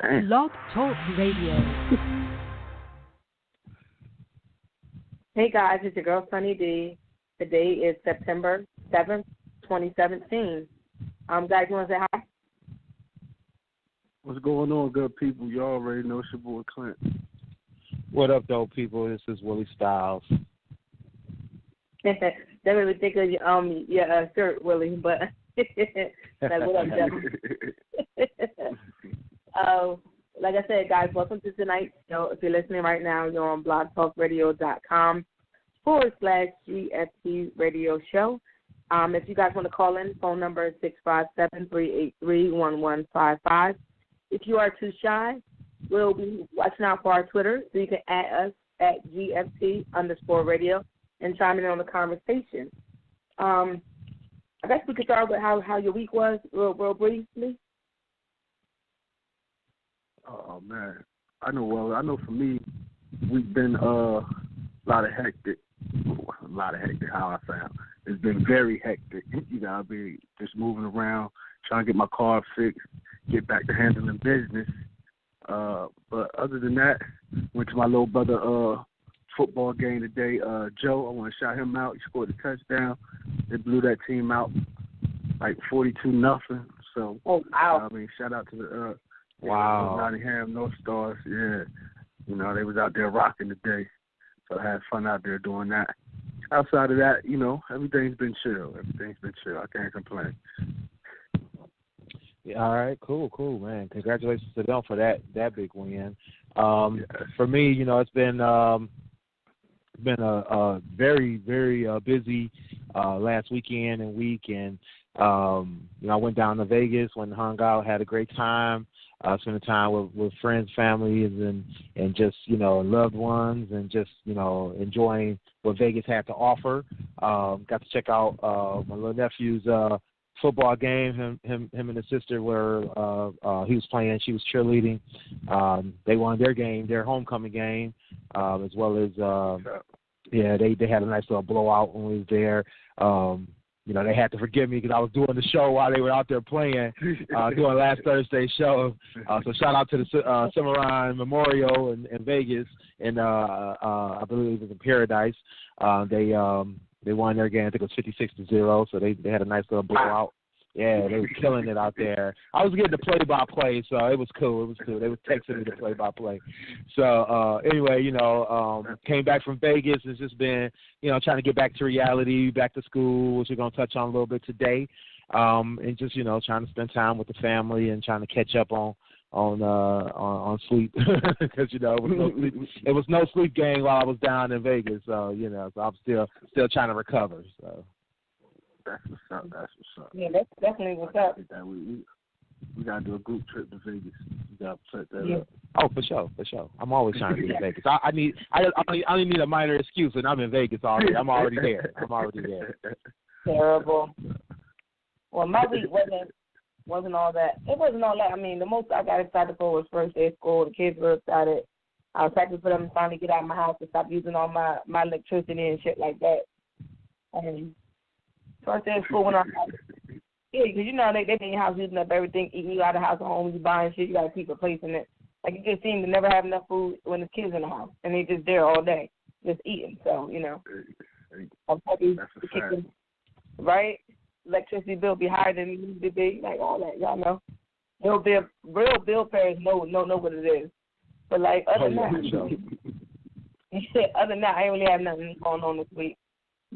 Damn. Blog Talk Radio. Hey guys, it's your girl Sunny D. Today is September 7th, 2017. Guys, you want to say hi? What's going on, good people? You already know it's your boy Clint. What up, though, people? This is Willie Styles. That made me think of your shirt, Willie, but like, what up, Devin? Like I said, guys, welcome to tonight's show. If you're listening right now, you're on blogtalkradio.com/GFT radio show. If you guys want to call in, phone number is 657-383-1155. If you are too shy, we'll be watching out for our Twitter, so you can add us at GFT_radio and chime in on the conversation. I guess we could start with how your week was, real briefly. Oh man, I know for me, we've been a lot of hectic. How I sound? It's been very hectic. You know, I've been just moving around, trying to get my car fixed, get back to handling business. But other than that, went to my little brother football game today. Joe, I want to shout him out. He scored a touchdown. They blew that team out like 42-0. So, oh wow! I mean, shout out to the Wow. Nottingham North Stars. Yeah, you know, they was out there rocking today. So I had fun out there doing that. Outside of that, you know, everything's been chill. I can't complain. Yeah, all right, cool, man. Congratulations to them for that big win. For me, you know, it's been a very, very busy last weekend and week, and you know, I went down to Vegas, went and hung out, had a great time, spending time with friends, families, and just, you know, loved ones, and just, you know, enjoying what Vegas had to offer. Got to check out my little nephew's football game. Him and his sister were he was playing, she was cheerleading. They won their game, their homecoming game, as well as they had a nice little blowout when we was there. You know, they had to forgive me because I was doing the show while they were out there playing, doing last Thursday's show. So shout out to the Cimarron Memorial in Vegas, and I believe it was in Paradise. They won their game. I think it was 56-0. So they had a nice little blowout. Yeah, they were killing it out there. I was getting the play-by-play, so it was cool. They was texting me the play-by-play. So anyway, you know, came back from Vegas. It's just been, you know, trying to get back to reality, back to school, which we're going to touch on a little bit today, and just, you know, trying to spend time with the family and trying to catch up on sleep because, you know, it was no sleep game while I was down in Vegas. So, you know, so I'm still trying to recover. So. That's what's up. Yeah, that's definitely what's up. We got to do a group trip to Vegas. We got to set that up. Oh, for sure. I'm always trying to be in Vegas. I only need a minor excuse, and I'm in Vegas already. I'm already there. Terrible. Well, my week wasn't all that. It wasn't all that. I mean, the most I got excited for was first day of school. The kids were excited. I was happy for them to finally get out of my house and stop using all my electricity and shit like that. First day of school when yeah, because, you know, they in your house using up everything, eating you out of the house at home, you buying shit, you got to keep replacing it. Like, you just seem to never have enough food when the kids in the house, and they just there all day, just eating. So, you know, I'm happy to kick them, right? Electricity bill be higher than it used to be, like all that, y'all know. Real bill payers know what it is. But, like, other than that, I ain't really have nothing going on this week.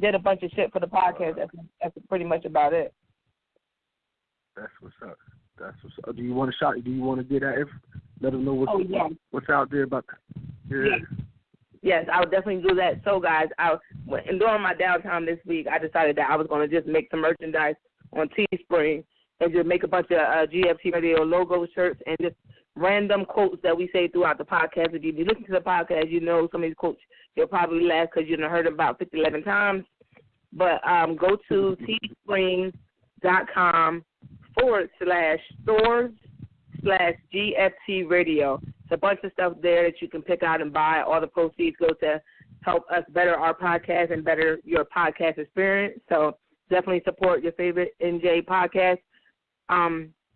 Did a bunch of shit for the podcast. That's pretty much about it. That's what's up. Do you want to shout? Do you want to get at it? Let them know what's out there about that. Yeah. Yes, I would definitely do that. So, guys, during my downtime this week, I decided that I was going to just make some merchandise on Teespring and just make a bunch of GFT Radio logo shirts and just random quotes that we say throughout the podcast. If you listen to the podcast, you know some of these quotes you'll probably laugh because you've heard them about 50, 11 times. But go to teespring.com/stores/GFT Radio. It's a bunch of stuff there that you can pick out and buy. All the proceeds go to help us better our podcast and better your podcast experience. So definitely support your favorite NJ podcast.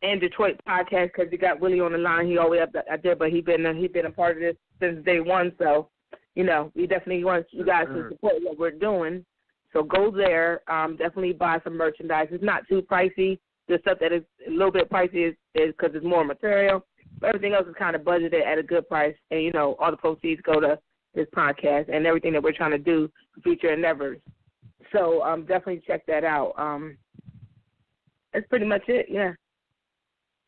and Detroit podcast because we got Willie on the line. He always up there, but he been a part of this since day one. So, we definitely want you guys to support what we're doing. So go there. Definitely buy some merchandise. It's not too pricey. The stuff that is a little bit pricey is because it's more material. But everything else is kind of budgeted at a good price. And, all the proceeds go to this podcast and everything that we're trying to do for future endeavors. So definitely check that out. That's pretty much it, yeah.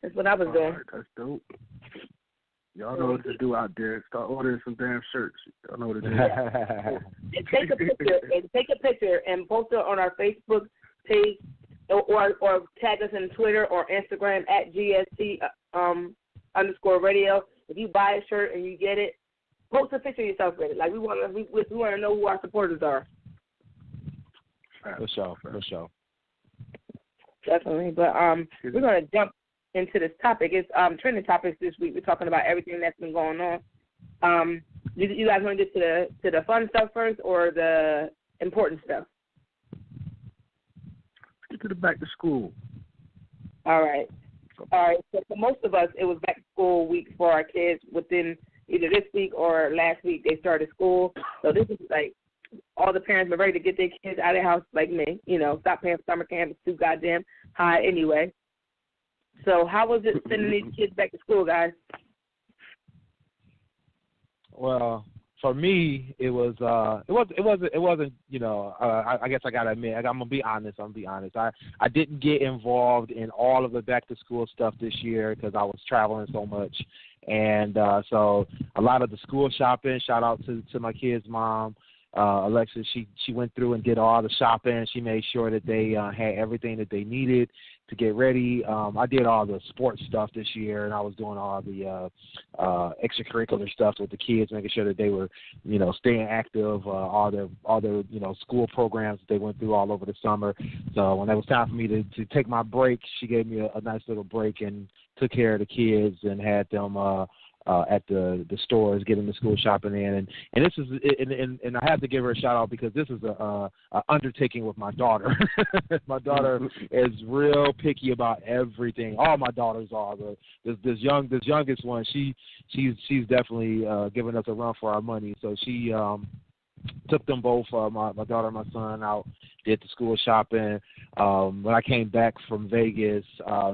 That's what I was doing. Right, that's dope. Y'all know what to do out there. Start ordering some damn shirts. Y'all know what to do. And take a picture and post it on our Facebook page or tag us on Twitter or Instagram at GST _radio. If you buy a shirt and you get it, post a picture of yourself with it. Like we want to know who our supporters are. For sure. Definitely. But we're gonna jump into this topic. It's trending topics this week. We're talking about everything that's been going on. You guys want to get to the fun stuff first or the important stuff? Get to the back to school. All right. So for most of us, it was back to school week for our kids. Within either this week or last week, they started school. So this is like all the parents are ready to get their kids out of the house like me. Stop paying for summer camp. It's too goddamn high anyway. So how was it sending these kids back to school, guys? Well, for me, it wasn't. I guess I gotta admit, I'm gonna be honest. I didn't get involved in all of the back to school stuff this year because I was traveling so much, and so a lot of the school shopping. Shout out to my kids' mom. Alexis, she went through and did all the shopping. She made sure that they had everything that they needed to get ready. I did all the sports stuff this year, and I was doing all the extracurricular stuff with the kids, making sure that they were, staying active, all their school programs that they went through all over the summer. So when it was time for me to take my break, she gave me a nice little break and took care of the kids and had them at the stores, getting the school shopping in, and this is and I have to give her a shout out because this is a undertaking with my daughter. My daughter is real picky about everything. All my daughters are. This youngest one, she's definitely giving us a run for our money. So she took them both, my daughter and my son, out, did the school shopping. When I came back from Vegas,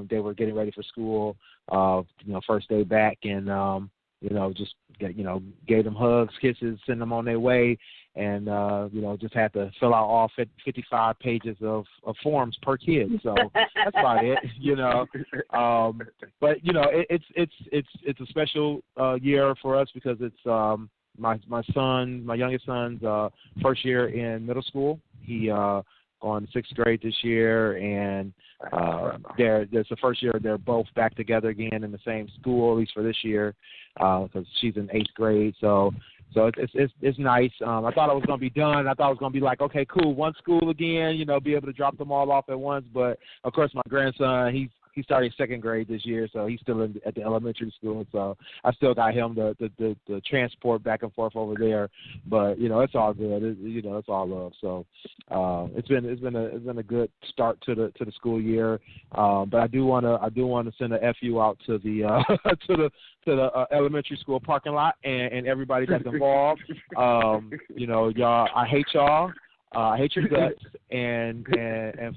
they were getting ready for school. First day back, and just gave them hugs, kisses, send them on their way, and just had to fill out all 55 pages of forms per kid. So that's about it, But it's a special year for us because it's my youngest son's first year in middle school. He going to sixth grade this year, and there's the first year they're both back together again in the same school, at least for this year, because she's in eighth grade. So it's nice. I thought I was going to be done. I thought it was going to be like, okay, cool, one school again, be able to drop them all off at once. But of course, my grandson, he started second grade this year, so he's still at the elementary school. So I still got him the transport back and forth over there. But it's all good. It's all love. So it's been a good start to the school year. But I do want to send a FU out to the to the elementary school parking lot and everybody that's involved. Y'all, I hate y'all. I hate your guts and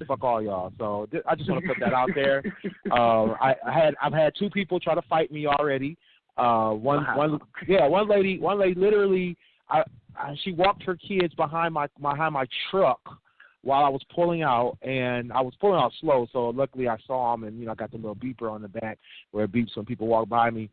fuck all y'all. So I just want to put that out there. I've had two people try to fight me already. One lady literally, she walked her kids behind my truck while I was pulling out, and I was pulling out slow. So luckily I saw them, and I got the little beeper on the back where it beeps when people walk by me.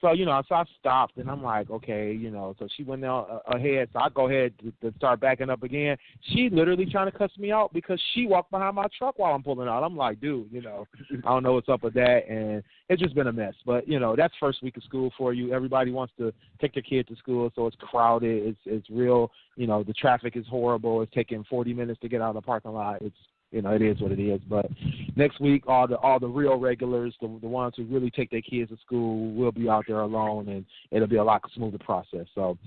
So, so I stopped, and I'm like, okay, so she went down ahead, so I go ahead to start backing up again. She literally trying to cuss me out because she walked behind my truck while I'm pulling out. I'm like, dude, I don't know what's up with that, and it's just been a mess. But, that's first week of school for you. Everybody wants to take their kid to school, so it's crowded. It's real, the traffic is horrible. It's taking 40 minutes to get out of the parking lot. It's it is what it is. But next week, all the real regulars, the ones who really take their kids to school, will be out there alone, and it'll be a lot smoother process. So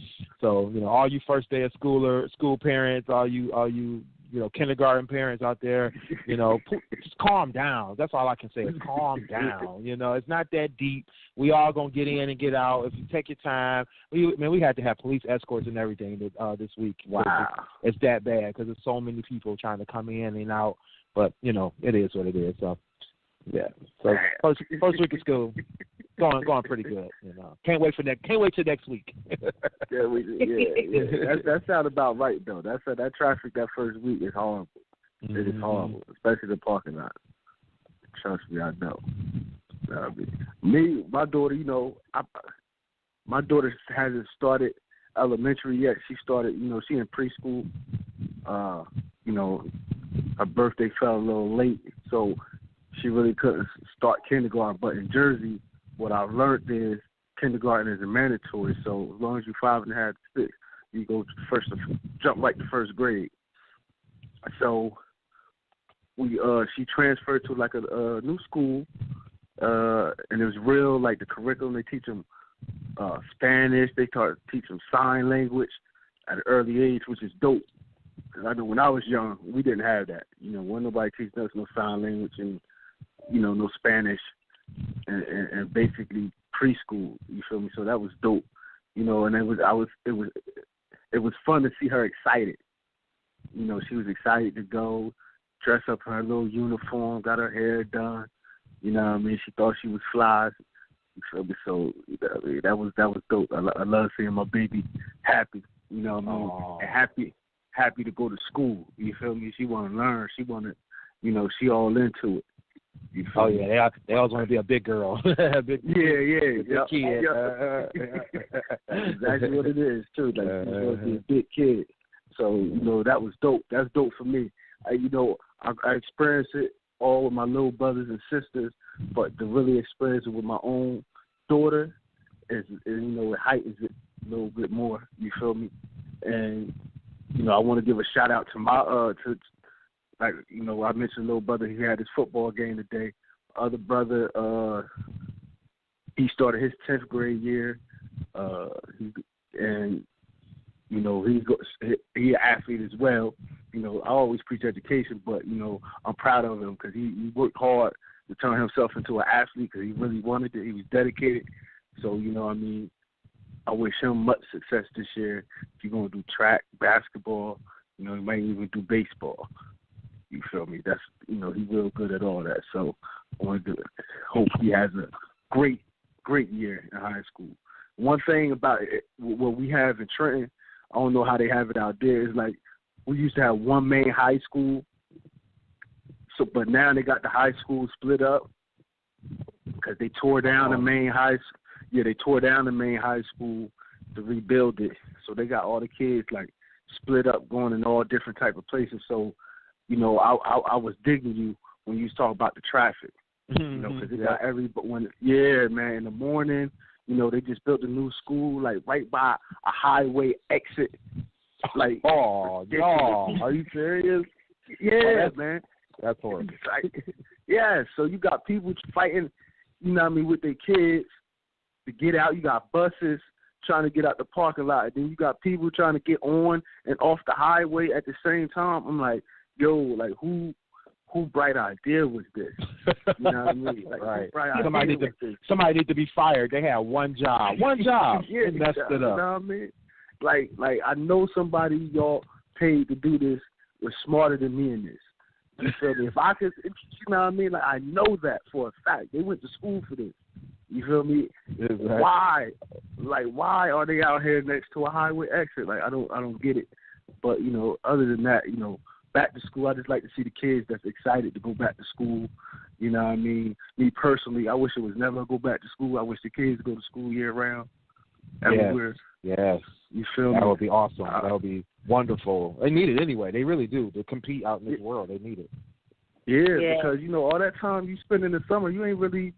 all you first day of school parents, all you kindergarten parents out there, just calm down. That's all I can say is calm down. It's not that deep. We all going to get in and get out. If you take your time. We had to have police escorts and everything this week. Wow. It's that bad because there's so many people trying to come in and out. But, it is what it is. So, yeah. So first week of school, going pretty good. Can't wait till next week. Yeah. That sounds about right though. That traffic that first week is horrible. Mm-hmm. It is horrible, especially the parking lot. Trust me, I know. Me, my daughter. My daughter hasn't started elementary yet. She started. She in preschool. Her birthday fell a little late, so she really couldn't start kindergarten. But in Jersey, what I've learned is kindergarten is a mandatory. So as long as you're 5 and a half to 6, you go jump right to first grade. So she transferred to like a new school, and it was real like the curriculum. They teach them Spanish. They teach them sign language at an early age, which is dope. Because I know when I was young, we didn't have that. Wasn't nobody teaching us no sign language and no Spanish. And basically preschool, you feel me? So that was dope, and it was fun to see her excited. She was excited to go, dress up in her little uniform, got her hair done. She thought she was fly. You feel me? So that was dope. I love seeing my baby happy. And happy to go to school. You feel me? She want to learn. She want to, she all into it. Oh yeah, they always want to be a big girl. Big kid. That's exactly what it is too. Like she wants to be a big kid. So that was dope. That's dope for me. I experienced it all with my little brothers and sisters, but to really experience it with my own daughter is it heightens it a little bit more. You feel me? And I want to give a shout out to my I mentioned little brother. He had his football game today. Other brother, he started his 10th grade year, and he's an athlete as well. I always preach education, but I'm proud of him because he worked hard to turn himself into an athlete because he really wanted it. He was dedicated. So I wish him much success this year. If you're gonna do track, basketball, he might even do baseball. You feel me? That's he's real good at all that. So I want to hope he has a great year in high school. One thing about it, what we have in Trenton, I don't know how they have it out there. Is like we used to have one main high school. So, but now they got the high school split up because they tore down the main high. Yeah, they tore down the main high school to rebuild it. So they got all the kids like split up, going in all different type of places. So. I was digging you when you was talking about the traffic, because it got in the morning, they just built a new school, like, right by a highway exit, like, oh, no, are you serious? Yeah, man. That's horrible. Yeah, so you got people fighting, with their kids to get out. You got buses trying to get out the parking lot, and then you got people trying to get on and off the highway at the same time. I'm like, yo, like who bright idea was this? You know what I mean? Like, right. Somebody need to be fired. They had one job. Yeah, and messed it up. You know what I mean? Like I know somebody y'all paid to do this was smarter than me in this. You feel me? If I could, you know what I mean? Like I know that for a fact. They went to school for this. You feel me? Exactly. Why? Like why are they out here next to a highway exit? Like I don't get it. But other than that, back to school, I just like to see the kids that's excited to go back to school. You know what I mean? Me personally, I wish it was never go back to school. I wish the kids go to school year round. Everywhere. Yes. You feel me? That would be awesome. That would be wonderful. They need it anyway. They really do. To compete out in this world, they need it. Yeah, because, all that time you spend in the summer, you ain't really,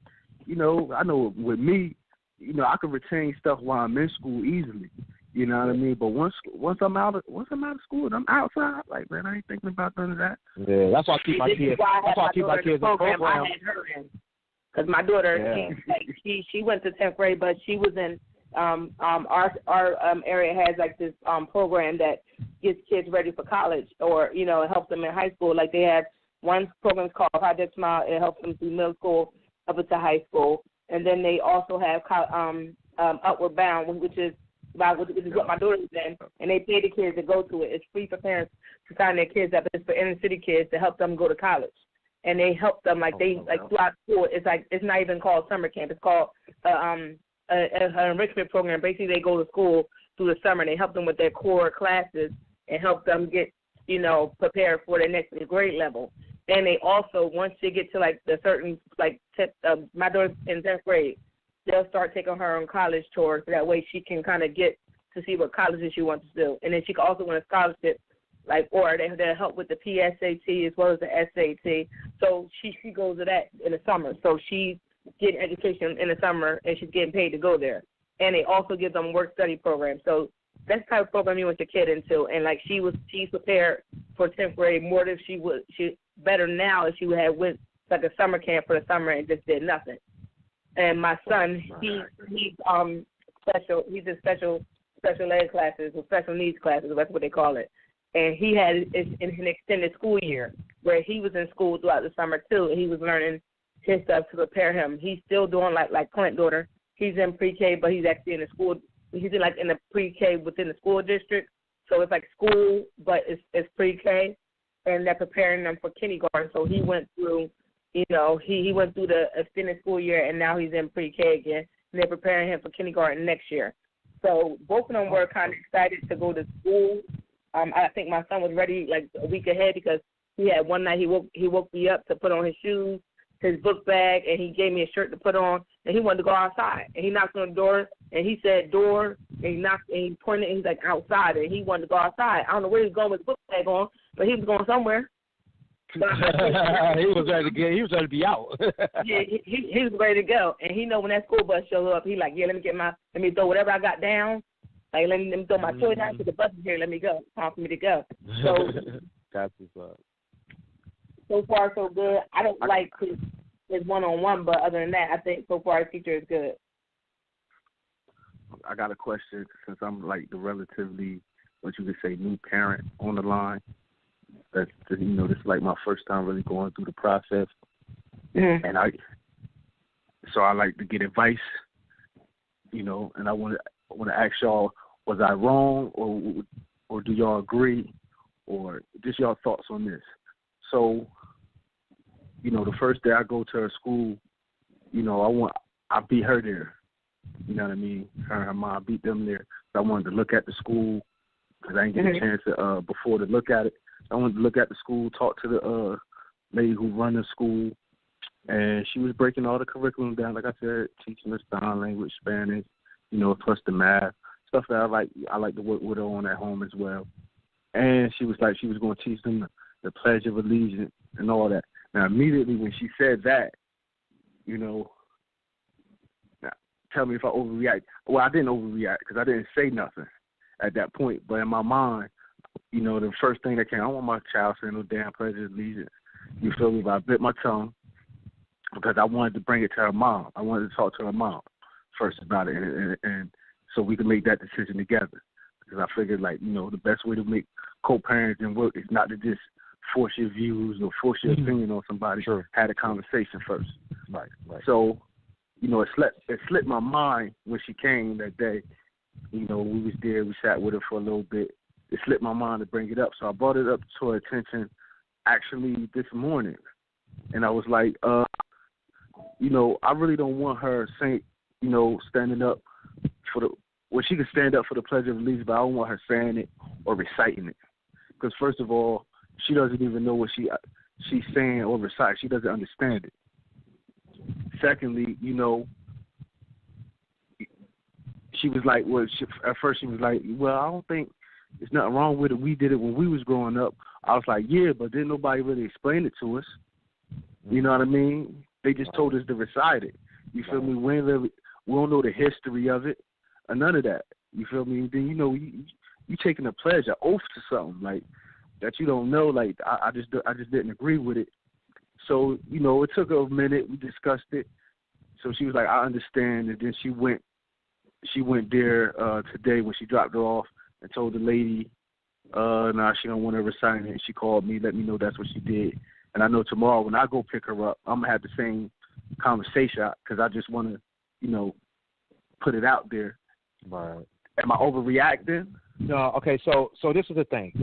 I know with me, I can retain stuff while I'm in school easily. You know what I mean? But once I'm out of school and I'm outside, like, man, I ain't thinking about none of that. Yeah, that's why I keep my kids. That's why I keep my kids in program. I had her in because my daughter, she went to 10th grade, but she was in our area has like this program that gets kids ready for college, or it helps them in high school. Like they have one program called Project Smile. It helps them through middle school up into high school, and then they also have Upward Bound, which is what my daughter's in, and they pay the kids to go to it. It's free for parents to sign their kids up. It's for inner city kids to help them go to college, and they help them throughout school. It's not even called summer camp. It's called an enrichment program. Basically, they go to school through the summer, and they help them with their core classes and help them get prepared for their next grade level. And they also, once they get to the certain my daughter's in 10th grade, they'll start taking her on college tours. So that way she can kind of get to see what colleges she wants to do. And then she can also win a scholarship, or they'll help with the PSAT as well as the SAT. So she goes to that in the summer. So she's getting education in the summer, and she's getting paid to go there. And they also give them work-study programs. So that's the type of program you want your kid into. And, she's prepared for 10th grade more than she better now if she would have went a summer camp for the summer and just did nothing. And my son, he's special. He's in special ed classes or special needs classes. That's what they call it. And he had an extended school year where he was in school throughout the summer too, and he was learning his stuff to prepare him. He's still doing like Clint's daughter. He's in pre-K, but he's actually in the school. He's in the pre-K within the school district. So it's like school, but it's pre-K, and they're preparing them for kindergarten. So he went through. He went through the extended school year, and now he's in pre-K again, and they're preparing him for kindergarten next year. So both of them were kind of excited to go to school. I think my son was ready a week ahead because he had one night he woke me up to put on his shoes, his book bag, and he gave me a shirt to put on, and he wanted to go outside. And he knocked on the door, and he said, door, and he knocked, and he pointed, and he's like, outside, and he wanted to go outside. I don't know where he was going with his book bag on, but he was going somewhere. He was ready to be out. Yeah, he was ready to go, and he know when that school bus shows up, he like, yeah, let me throw whatever I got down, let me throw my toy down to the bus is here, let me go. Time for me to go. So that's what's up. So far, so good. I don't like his one-on-one, but other than that, I think so far his teacher is good. I got a question since I'm the relatively, what you could say, new parent on the line. That's this is my first time really going through the process, and I like to get advice, and I want to ask y'all, was I wrong, or do y'all agree, or just y'all thoughts on this? So, the first day I go to her school, I beat her there, you know what I mean? Her and her mom, I beat them there. So I wanted to look at the school because I didn't get a chance to before to look at it. I wanted to look at the school, talk to the lady who run the school, and she was breaking all the curriculum down. Like I said, teaching us sign language, Spanish, plus the math, stuff that I like to work with her on at home as well. And she was going to teach them the Pledge of Allegiance and all that. Now, immediately when she said that, now, tell me if I overreact. Well, I didn't overreact because I didn't say nothing at that point. But in my mind, the first thing that came, I don't want my child saying no damn Pledge of Allegiance. You feel me? But I bit my tongue because I wanted to bring it to her mom. I wanted to talk to her mom first about it, and so we could make that decision together. Because I figured, the best way to make co-parenting work is not to just force your views or force your opinion on somebody. Sure. Had a conversation first. Right. So, it slipped my mind when she came that day. We was there, we sat with her for a little bit. It slipped my mind to bring it up. So I brought it up to her attention actually this morning. And I was like, I really don't want her saying, standing up she can stand up for the Pledge of Allegiance, but I don't want her saying it or reciting it. Because first of all, she doesn't even know what she's saying or reciting. She doesn't understand it. Secondly, she was like, at first she was like, well, I don't think there's nothing wrong with it. We did it when we was growing up. I was like, yeah, but didn't nobody really explain it to us. You know what I mean? They just told us to recite it. You feel me? We don't know the history of it or none of that. You feel me? Then, you taking a pledge, an oath to something that you don't know. I just didn't agree with it. So, it took her a minute. We discussed it. So she was like, I understand. And then she went there today when she dropped her off and told the lady, Nah, she don't want to resign it. She called me, let me know that's what she did. And I know tomorrow when I go pick her up, I'm going to have the same conversation because I just want to, put it out there. Right. Am I overreacting? No. Okay. So this is the thing.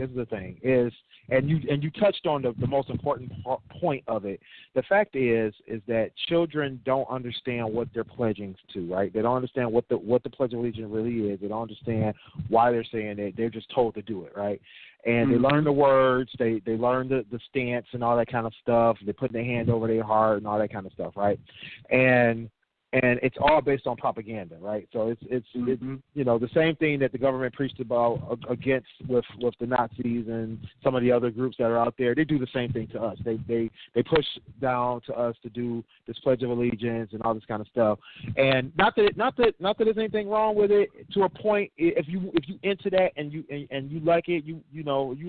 And you touched on the most important point of it. The fact is that children don't understand what they're pledging to. Right. They don't understand what the Pledge of Allegiance really is. They don't understand why they're saying it. They're just told to do it. Right. And they learn the words. They learn the stance and all that kind of stuff. They put their hand over their heart and all that kind of stuff. Right. And it's all based on propaganda, right? So it's the same thing that the government preached about against with the Nazis and some of the other groups that are out there. They do the same thing to us. They push down to us to do this Pledge of Allegiance and all this kind of stuff. And not that there's anything wrong with it. To a point, if you into that and you like it, you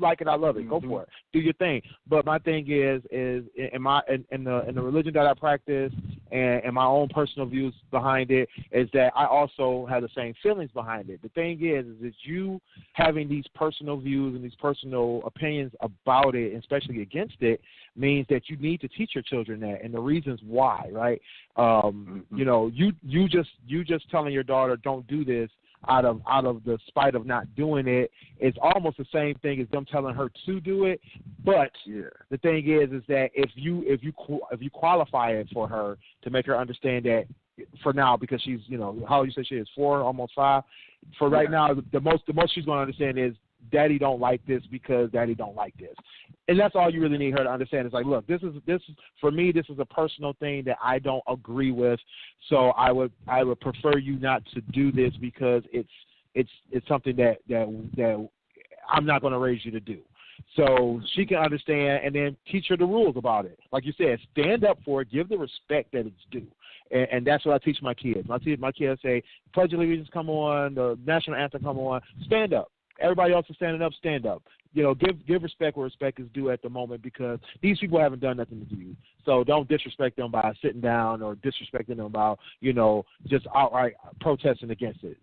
like it, I love it. Go for it. Do your thing. But my thing is in the religion that I practice and my own personal views behind it is that I also have the same feelings behind it. The thing is that you having these personal views and these personal opinions about it, especially against it, means that you need to teach your children that and the reasons why, right? You just telling your daughter don't do this out of the spite of not doing it is almost the same thing as them telling her to do it. But the thing is that if you qualify it for her to make her understand that for now, because she's how old you say she is, 4, almost 5. For right now, the most she's going to understand is Daddy don't like this because Daddy don't like this, and that's all you really need her to understand. It's like, look, this is for me. This is a personal thing that I don't agree with, so I would prefer you not to do this because it's something that I'm not going to raise you to do. So she can understand, and then teach her the rules about it. Like you said, stand up for it, give the respect that it's due. And that's what I teach my kids. My kids say, Pledge of Allegiance come on, the national anthem come on, stand up. Everybody else is standing up, stand up. Give respect where respect is due at the moment because these people haven't done nothing to you. So don't disrespect them by sitting down or disrespecting them by, just outright protesting against it.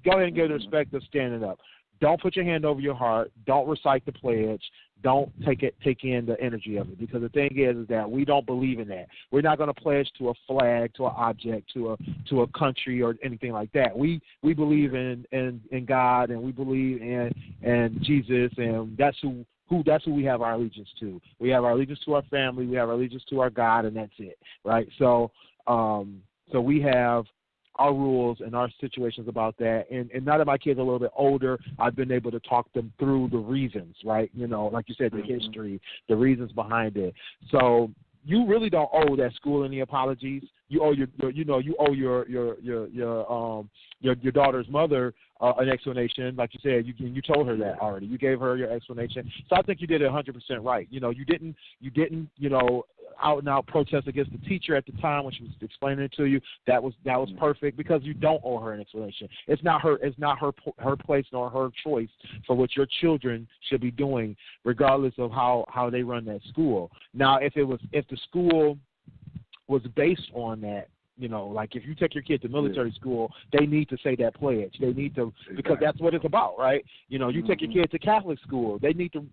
Go ahead and give the respect of standing up. Don't put your hand over your heart. Don't recite the pledge. Don't take in the energy of it, because the thing is that we don't believe in that. We're not going to pledge to a flag, to an object, to a country or anything like that. We believe in God, and we believe in Jesus, and that's who we have our allegiance to. We have our allegiance to our family. We have our allegiance to our God, and that's it, right? So we have our rules and our situations about that. And now that my kids are a little bit older, I've been able to talk them through the reasons, right? Like you said, the history, the reasons behind it. So you really don't owe that school any apologies. You owe your daughter's mother an explanation. Like you said, you told her that already. You gave her your explanation. So I think you did it 100% right. You didn't out and out protest against the teacher at the time when she was explaining it to you. That was perfect, because you don't owe her an explanation. It's not her place nor her choice for what your children should be doing, regardless of how they run that school. Now, if the school was based on that, like if you take your kid to military school, they need to say that pledge. They need to, because that's what it's about, right? You take your kid to Catholic school, they need to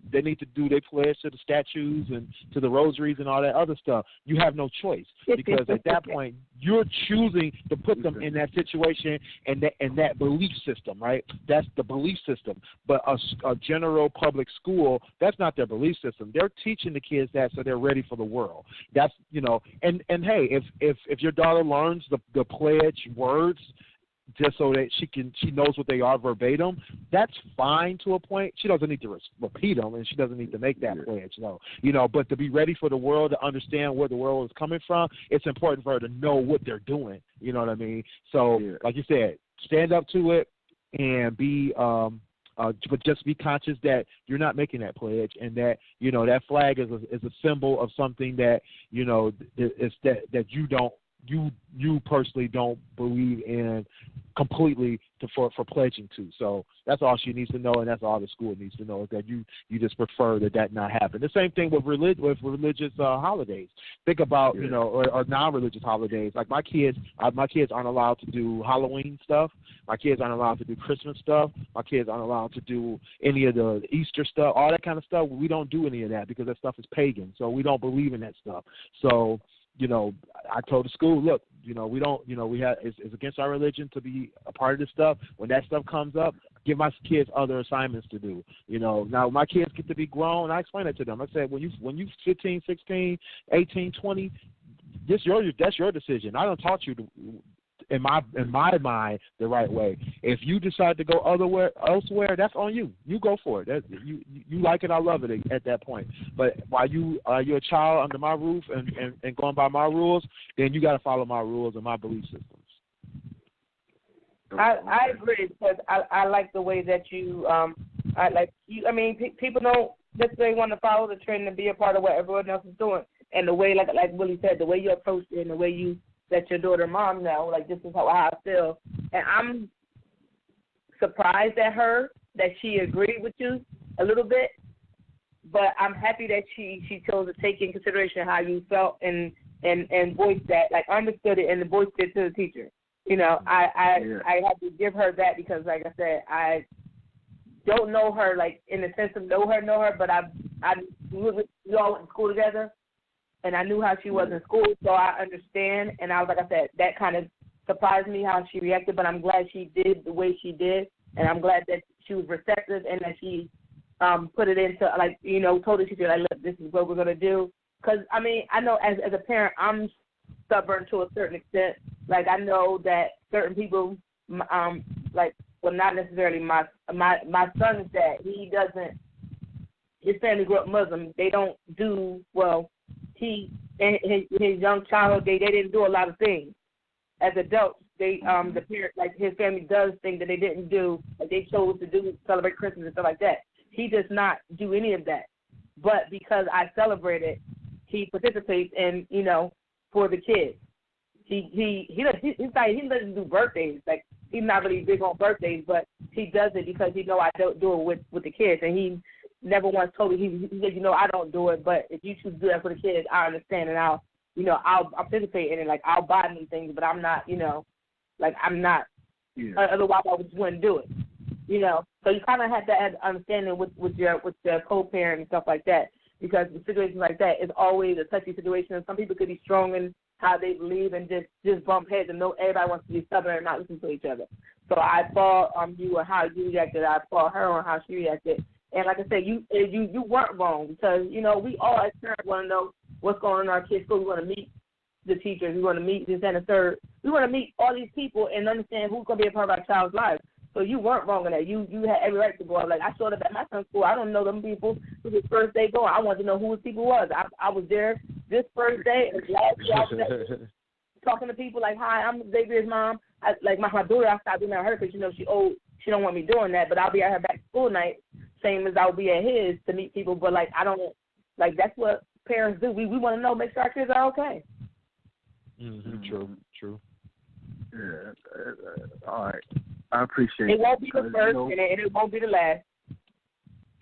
do their pledge to the statues and to the rosaries and all that other stuff. You have no choice, because at that point you're choosing to put them in that situation and that belief system, right? That's the belief system. But a general public school, that's not their belief system. They're teaching the kids that so they're ready for the world. That's and hey, if your daughter learns the pledge words just so that she knows what they are verbatim, that's fine to a point. She doesn't need to repeat them, and she doesn't need to make that pledge, but to be ready for the world, to understand where the world is coming from, it's important for her to know what they're doing. You know what I mean? So, like you said, stand up to it and be but just be conscious that you're not making that pledge, and that that flag is a symbol of something that is that you don't. You personally don't believe in completely for pledging to. So that's all she needs to know, and that's all the school needs to know, is that you just prefer that not happen. The same thing with religious holidays. Think about or non-religious holidays. Like my kids aren't allowed to do Halloween stuff. My kids aren't allowed to do Christmas stuff. My kids aren't allowed to do any of the Easter stuff, all that kind of stuff. We don't do any of that because that stuff is pagan. So we don't believe in that stuff. So I told the school, look, we don't, it's against our religion to be a part of this stuff. When that stuff comes up, give my kids other assignments to do. Now my kids get to be grown. I explain that to them. I said, when you 15, 16, 18, 20, that's your decision. I don't taught you to, in my mind, the right way. If you decide to go elsewhere, that's on you. You go for it. You like it, I love it at that point. But while you're a child under my roof and going by my rules, then you got to follow my rules and my belief systems. I agree, because I like the way that you people don't necessarily want to follow the trend and be a part of what everyone else is doing. And the way, like Willie said, the way you approach it and the way you let your daughter mom know, like, this is how I feel. And I'm surprised at her that she agreed with you a little bit, but I'm happy that she chose to take in consideration how you felt and voice that, like, understood it and voiced it to the teacher. I have to give her that, because, like I said, I don't know her, like, in the sense of know her, but we all went to school together. And I knew how she was in school, so I understand. And I was, like I said, that kind of surprised me how she reacted, but I'm glad she did the way she did. And I'm glad that she was receptive and that she put it into, like, told the teacher, like, look, this is what we're going to do. Because, I know as a parent, I'm stubborn to a certain extent. Like, I know that certain people, not necessarily my son's dad, his family grew up Muslim. They don't do, he and his young child, they didn't do a lot of things. As adults, the parent, like, his family does things that they didn't do, like they chose to celebrate Christmas and stuff like that. He does not do any of that. But because I celebrate it, he participates in, for the kids. He doesn't do birthdays. Like, he's not really big on birthdays, but he does it because I don't do it with the kids, and he never once told me. He said, I don't do it, but if you choose to do that for the kids, I understand, and I'll participate in it. Like, I'll buy them things, but I'm not, I'm not. Yeah. Otherwise, I just wouldn't do it. So you kind of have that understanding with your co-parent and stuff like that, because in situations like that, it's always a touchy situation. Some people could be strong in how they believe and just bump heads, and everybody wants to be stubborn and not listen to each other. So I applaud you and how you reacted. I applaud her on how she reacted. And like I said, you weren't wrong, because, we all as parents want to know what's going on in our kids' school. We want to meet the teachers. We want to meet this and the third. We want to meet all these people and understand who's going to be a part of our child's life. So you weren't wrong in that. You had every right to go. Like, I showed up at my son's school. I don't know them people. It was his first day going. I wanted to know who his people was. I was there this first day and last day. I was there talking to people like, hi, I'm Xavier's mom. My daughter, I stopped doing that her because, she old. She don't want me doing that, but I'll be at her back to school night, same as I'll be at his, to meet people. But, like, I don't, like, that's what parents do. We want to know, make sure our kids are okay. Mm-hmm. True. Yeah. All right. I appreciate it. It won't be the first, and it won't be the last.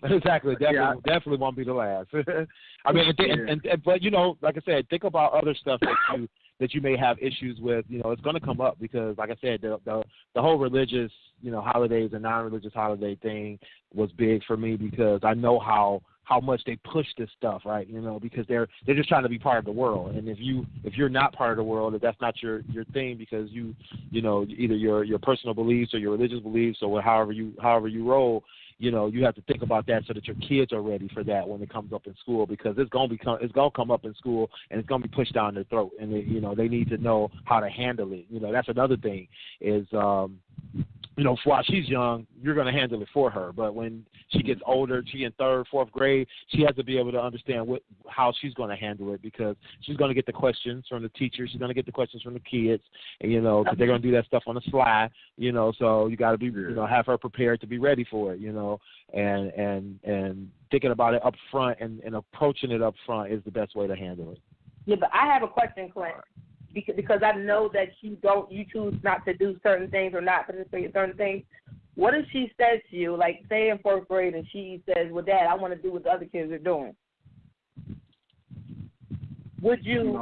Exactly. Definitely won't be the last. But like I said, think about other stuff that you may have issues with. It's going to come up because, like I said, the whole religious, holidays and non-religious holiday thing was big for me, because I know how much they push this stuff, right? Because they're just trying to be part of the world. And if you're not part of the world, if that's not your thing, because either your personal beliefs or your religious beliefs or however you roll, you have to think about that so that your kids are ready for that when it comes up in school, because it's gonna come up in school and it's gonna be pushed down their throat, and they need to know how to handle it. That's another thing is while she's young, you're going to handle it for her. But when she gets older, she in 3rd, 4th grade, she has to be able to understand how she's going to handle it, because she's going to get the questions from the teacher. She's going to get the questions from the kids, and, because they're going to do that stuff on the sly, so you got to be, have her prepared to be ready for it, and thinking about it up front and approaching it up front is the best way to handle it. Yeah, but I have a question, Clint. because I know that you choose not to do certain things or not participate in certain things. What if she says to you, like, say in 4th grade, and she says, well, Dad, I want to do what the other kids are doing. Would you,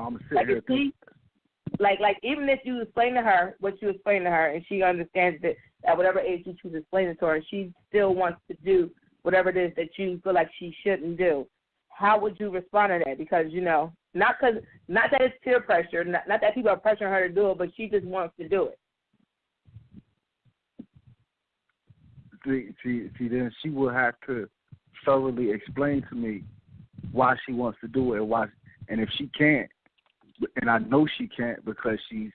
like, even if you explain to her what you explain to her, and she understands that at whatever age you choose to explain it to her, she still wants to do whatever it is that you feel like she shouldn't do, how would you respond to that? Because, not that it's peer pressure, not that people are pressuring her to do it, but she just wants to do it. See, then she will have to thoroughly explain to me why she wants to do it and if she can't, and I know she can't because she's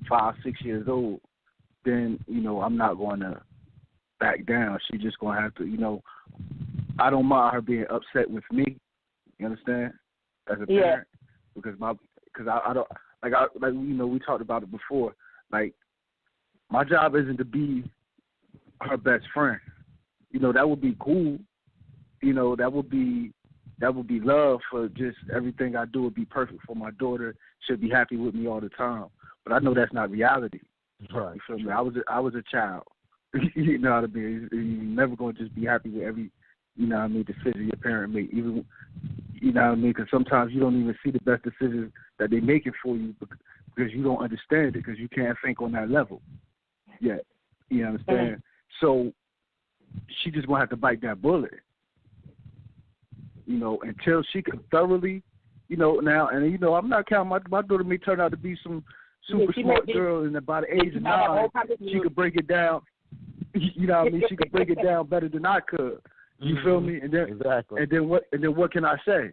5, 6 years old, then, I'm not going to back down. She's just going to have to, I don't mind her being upset with me, you understand, as a parent, because I don't, we talked about it before, like, my job isn't to be her best friend. That would be cool. That would be love for just everything I do would be perfect for my daughter. She'll be happy with me all the time. But I know that's not reality. Right. You feel me? I was a child. You know what I mean? You're never going to just be happy with every, decision your parent make. Even, because sometimes you don't even see the best decisions that they making for you because you don't understand it because you can't think on that level yet. You understand? Mm-hmm. So she just going to have to bite that bullet, until she can thoroughly, now, and, I'm not counting my daughter may turn out to be some super smart girl, and by the age of 9, she could break it down, she could break it down better than I could. You feel me? And then, exactly. And then what can I say?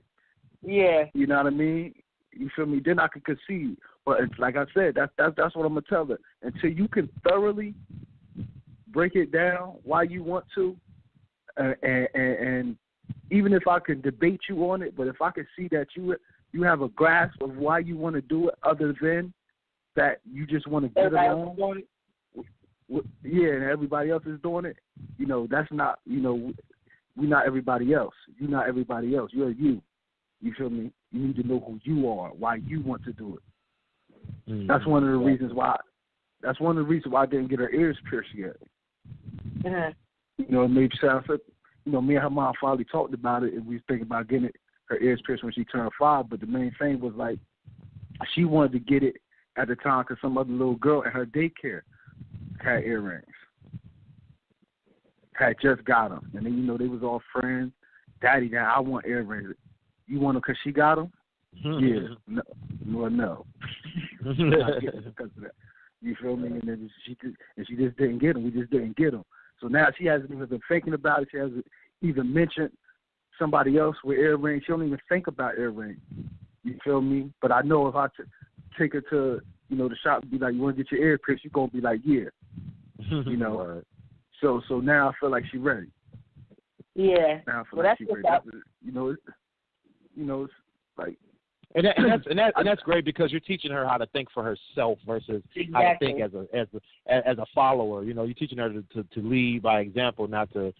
Yeah. You know what I mean? You feel me? Then I can concede. But it's, like I said, that's what I'm gonna tell her. Until you can thoroughly break it down why you want to, and even if I can debate you on it, but if I can see that you have a grasp of why you want to do it, other than that you just want to get along, and everybody else is doing it, that's not, we're not everybody else. You're not everybody else. You're you. You feel me? You need to know who you are, why you want to do it. Mm-hmm. That's one of the reasons why. That's one of the reasons why I didn't get her ears pierced yet. Mm-hmm. It made sense. Me and her mom finally talked about it, and we was thinking about getting her ears pierced when she turned 5. But the main thing was, like, she wanted to get it at the time because some other little girl at her daycare had earrings. Had just got them, and then they was all friends. Daddy, now I want earrings. You want them because she got them? Yeah. No. Not getting them because of that. You feel me? And then she just didn't get them. We just didn't get them. So now she hasn't even been thinking about it. She hasn't even mentioned somebody else with earrings. She don't even think about earrings. You feel me? But I know if I take her to the shop and be like, you want to get your ear pierced, you're gonna be like, yeah. Right. So now I feel like she's ready. Yeah. Now I feel like she's ready. It's like. And that's great because you're teaching her how to think for herself versus how to think as a follower. You're teaching her to lead by example, not to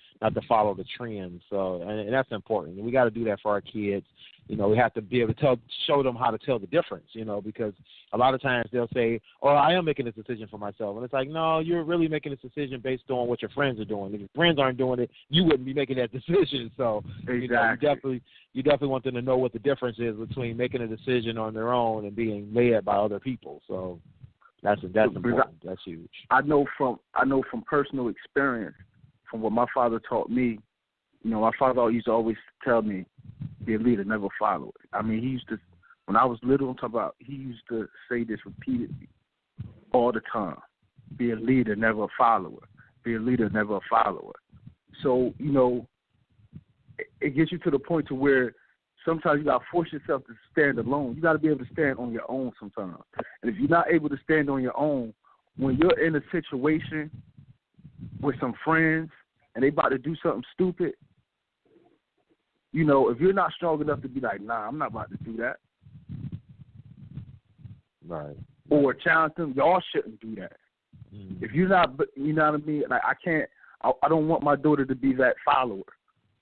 follow the trend. So and that's important. We got to do that for our kids. We have to be able to show them how to tell the difference. Because a lot of times they'll say, "Oh, I am making this decision for myself," and it's like, no, you're really making this decision based on what your friends are doing. If your friends aren't doing it, you wouldn't be making that decision. So exactly. You definitely want them to know what the difference is between making a decision on their own and being led by other people. So that's important. That's huge. I know from personal experience, from what my father taught me. My father used to always tell me, be a leader, never follow it. I mean, he used to, when I was little, he used to say this repeatedly all the time. Be a leader, never a follower. Be a leader, never a follower. So, it gets you to the point to where sometimes you got to force yourself to stand alone. You got to be able to stand on your own sometimes. And if you're not able to stand on your own, when you're in a situation with some friends and they about to do something stupid, if you're not strong enough to be like, nah, I'm not about to do that. Right. Or challenge them, y'all shouldn't do that. If you're not, you know what I mean? Like, I don't want my daughter to be that follower.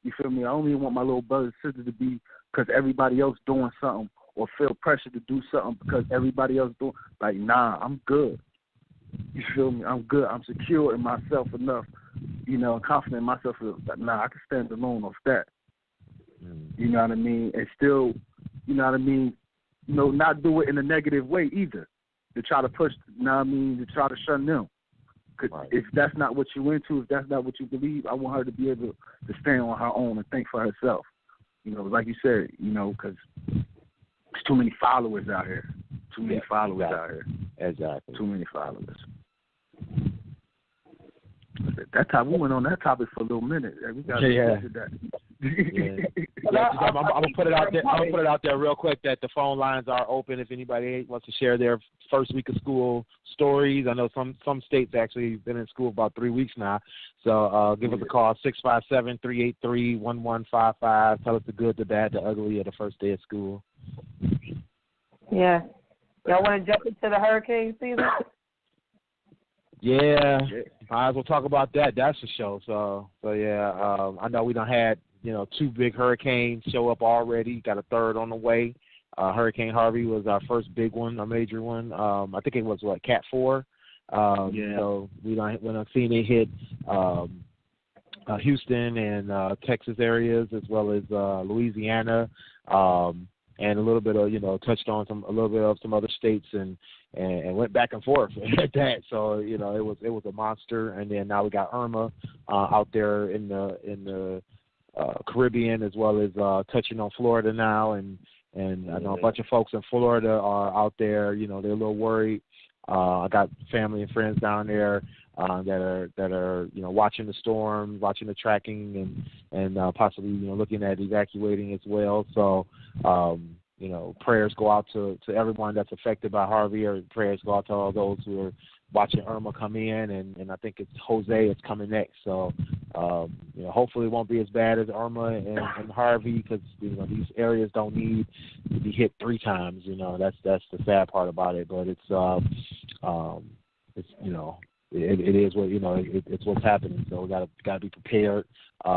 You feel me? I don't even want my little brother and sister to be because everybody else doing something or feel pressure to do something because everybody else doing. Like, nah, I'm good. You feel me? I'm good. I'm secure in myself enough, confident in myself. That, nah, I can stand alone off that. You know what I mean? And still, you know what I mean? Not do it in a negative way either. To try to push, to try to shun them. Cause if that's not what you into, if that's not what you believe, I want her to be able to stand on her own and think for herself. Like you said, because there's too many followers out here. Too many followers out here. Exactly. Too many followers. That time we went on that topic for a little minute. We got to visit that. I'm gonna put it out there. I'm gonna put it out there real quick that the phone lines are open if anybody wants to share their first week of school stories. I know some states actually been in school about 3 weeks now. So give us a call 657-383-1155. Tell us the good, the bad, the ugly of the first day of school. Yeah. Y'all want to jump into the hurricane season? Yeah, might as well talk about that. That's the show. So yeah, I know we done had 2 big hurricanes show up already. Got a third on the way. Hurricane Harvey was our first big one, a major one. I think it was Cat 4. So we done seen it hit Houston and Texas areas as well as Louisiana. And a little bit of touched on a little bit of some other states and went back and forth at that. So it was a monster. And then now we got Irma out there in the Caribbean as well as touching on Florida now. And I know a bunch of folks in Florida are out there. They're a little worried. I got family and friends down there that are watching the storm, watching the tracking, and possibly looking at evacuating as well. So prayers go out to everyone that's affected by Harvey, or prayers go out to all those who are watching Irma come in, and I think it's Jose is coming next. So hopefully it won't be as bad as Irma and Harvey, because these areas don't need to be hit 3 times. That's the sad part about it. But it's it is what it's what's happening. So we got to be prepared.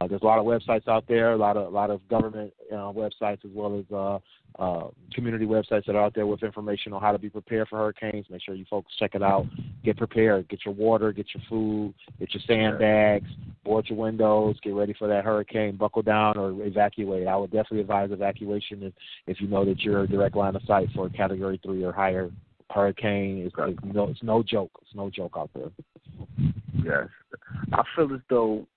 There's a lot of websites out there, a lot of government websites as well as community websites that are out there with information on how to be prepared for hurricanes. Make sure you folks check it out. Get prepared. Get your water. Get your food. Get your sandbags. Board your windows. Get ready for that hurricane. Buckle down or evacuate. I would definitely advise evacuation if you know that you're a direct line of sight for a Category 3 or higher hurricane. It's no joke. It's no joke out there. Yes, I feel as though,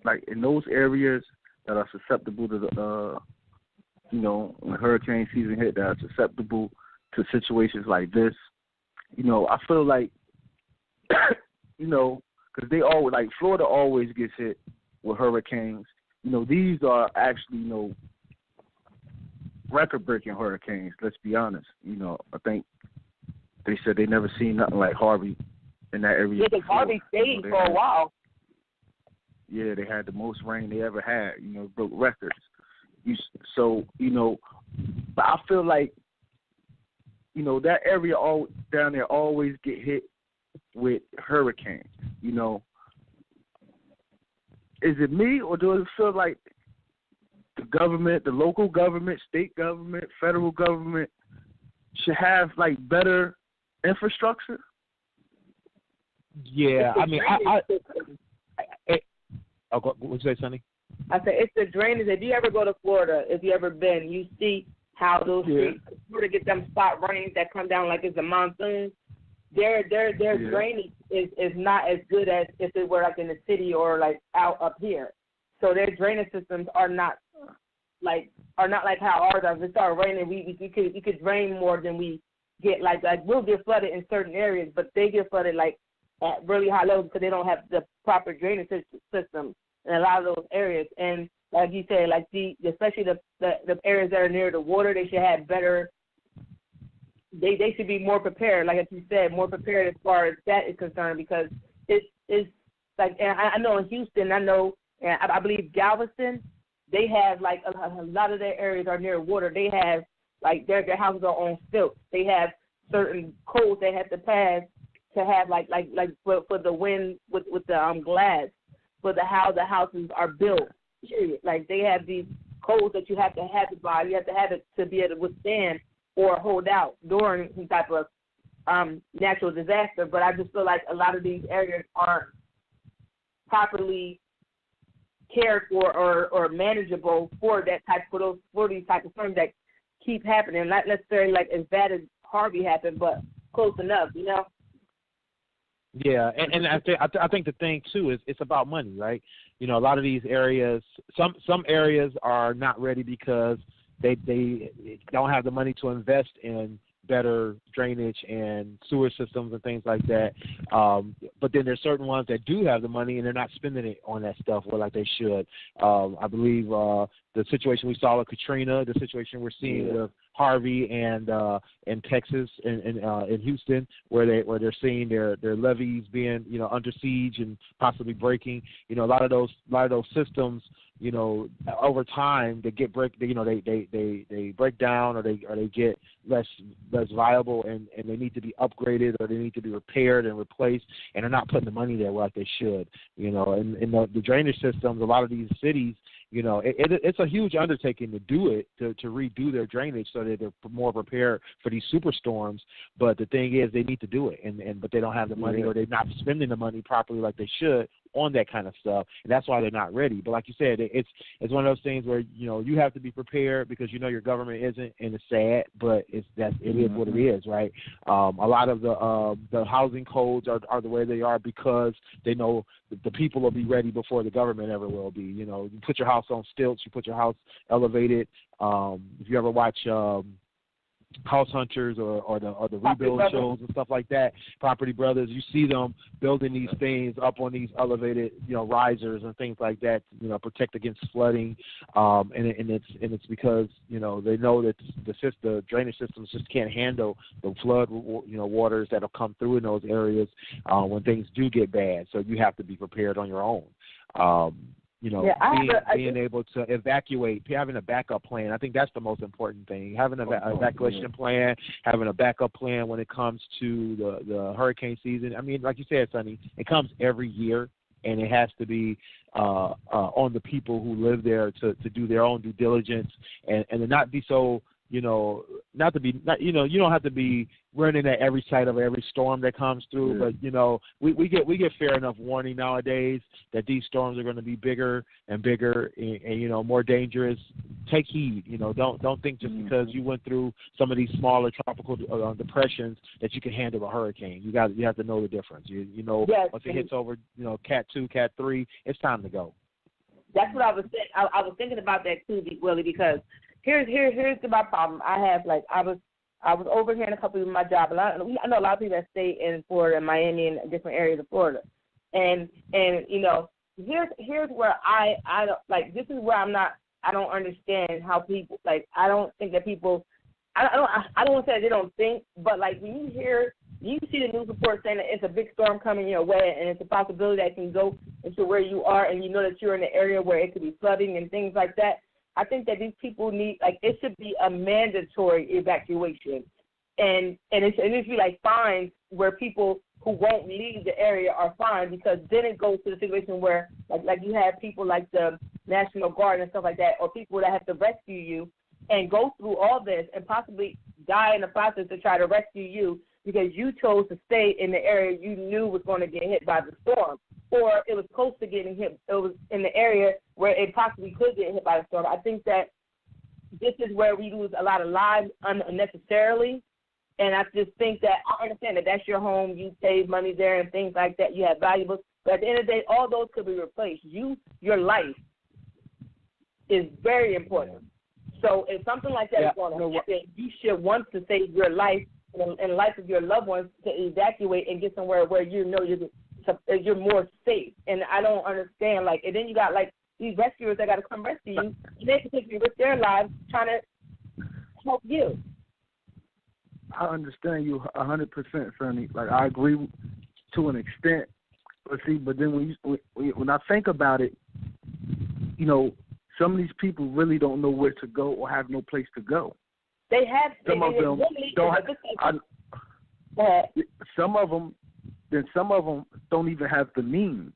like in those areas that are susceptible to the, when hurricane season hit, that are susceptible to situations like this, I feel like, because they always, like Florida always gets hit with hurricanes. These are actually, record-breaking hurricanes. Let's be honest. I think they said they never seen nothing like Harvey in that area. Yeah, Harvey stayed for a while. Yeah, they had the most rain they ever had. Broke records. But I feel like, that area down there always get hit with hurricanes. Is it me, or does it feel like the government, the local government, state government, federal government should have better infrastructure? Yeah, I mean, what'd you say, Sonny? I said it's the drainage. If you ever go to Florida, if you ever been, you see how those streets, Florida get them spot rains that come down like it's a monsoon. Their drainage is not as good as if it were like in the city or like out up here. So their drainage systems are not like how ours are. If it started raining, we could drain more than we get. Like we'll get flooded in certain areas, but they get flooded at really high levels because they don't have the proper drainage system in a lot of those areas. And like you said, especially the areas that are near the water, they should have better. They should be more prepared, like you said, more prepared as far as that is concerned, because it's like, and I know in Houston, I believe Galveston, they have a lot of their areas are near water. They have their houses are on stilts. They have certain codes they have to pass to have for the wind with the glass for how the houses are built. Period. They have these codes that you have to have it by. You have to have it to be able to withstand or hold out during some type of natural disaster. But I just feel like a lot of these areas aren't properly cared for or manageable for that type for these type of storms that keep happening. Not necessarily like as bad as Harvey happened, but close enough, you know. Yeah, and I think the thing too is it's about money, right? You know, a lot of these areas, some areas are not ready because they don't have the money to invest in better drainage and sewer systems and things like that. But then there's certain ones that do have the money and they're not spending it on that stuff like they should. I believe the situation we saw with Katrina, the situation we're seeing with Harvey and in Texas and in Houston, where they're seeing their levees being under siege and possibly breaking. You know, a lot of those systems, you know, over time they break down or they get less viable and they need to be upgraded or they need to be repaired and replaced, and they're not putting the money there like they should. You know, and the drainage systems, a lot of these cities, you know, it's a huge undertaking to do it, to redo their drainage so that they're more prepared for these superstorms. But the thing is, they need to do it, but they don't have the money or they're not spending the money properly like they should on that kind of stuff, and that's why they're not ready. But like you said, it's one of those things where you have to be prepared because your government isn't, and it's sad, but it is what it is, right? A lot of the housing codes are the way they are because they know the people will be ready before the government ever will be. You know, you put your house on stilts, you put your house elevated. If you ever watch House Hunters or the rebuild shows and stuff like that, Property Brothers, you see them building these things up on these elevated, risers and things like that, protect against flooding. And it's because they know that the drainage systems just can't handle the flood, waters that'll come through in those areas when things do get bad. So you have to be prepared on your own. Being able to evacuate, having a backup plan. I think that's the most important thing. Having an evacuation plan, having a backup plan when it comes to the hurricane season. I mean, like you said, Sonny, it comes every year, and it has to be on the people who live there to do their own due diligence and to not be so. You don't have to be running at every site of every storm that comes through, but we get fair enough warning nowadays that these storms are going to be bigger and bigger and more dangerous. Take heed. Don't think just because you went through some of these smaller tropical depressions that you can handle a hurricane. You have to know the difference. Once it hits over Cat 2, Cat 3, it's time to go. That's what I was saying. I was thinking about that too, Willie, because here's my problem. I have I was over here in a couple of my job. I know a lot of people that stay in Florida, Miami, and different areas of Florida, and here's where I don't like. This is where I don't understand how people I don't think that people. I don't want to say they don't think, but when you see the news report saying that it's a big storm coming your way and it's a possibility that it can go into where you are, and you know that you're in an area where it could be flooding and things like that. I think that these people need, it should be a mandatory evacuation. And it should be fines where people who won't leave the area are fined, because then it goes to the situation where, you have people like the National Guard and stuff like that, or people that have to rescue you and go through all this and possibly die in the process to try to rescue you because you chose to stay in the area you knew was going to get hit by the storm. Or it was close to getting hit. It was in the area where it possibly could get hit by the storm. I think that this is where we lose a lot of lives unnecessarily. And I just think that I understand that that's your home. You save money there and things like that. You have valuables. But at the end of the day, all those could be replaced. Your life is very important. So if something like that is going to happen, you should want to save your life and the life of your loved ones to evacuate and get somewhere where you're more safe. And I don't understand, and then you got, these rescuers that got to come rescue you, and they particularly risk their lives trying to help you. I understand you 100%, Sonny. I agree to an extent. But then when I think about it, some of these people really don't know where to go or have no place to go. They have. Some of them don't have. Some of them. Then some of them don't even have the means.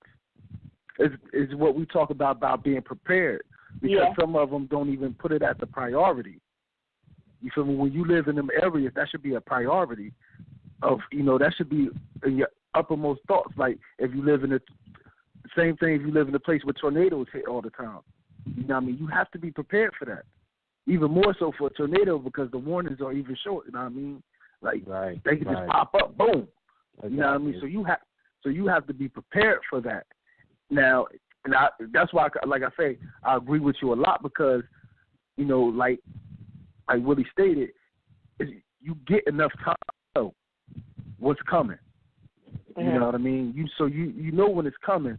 Is what we talk about being prepared. because some of them don't even put it at the priority. You feel me? When you live in them areas, that should be a priority. That should be in your uppermost thoughts. Like if you live in same thing, if you live in a place where tornadoes hit all the time, you know what I mean? You have to be prepared for that. Even more so for a tornado because the warnings are even short. You know what I mean? Like they can just pop up, boom. Exactly. You know what I mean? So you have to be prepared for that. Now, that's why, like I say, I agree with you a lot because, like Willie stated, you get enough time to know what's coming. You know what I mean? You know when it's coming,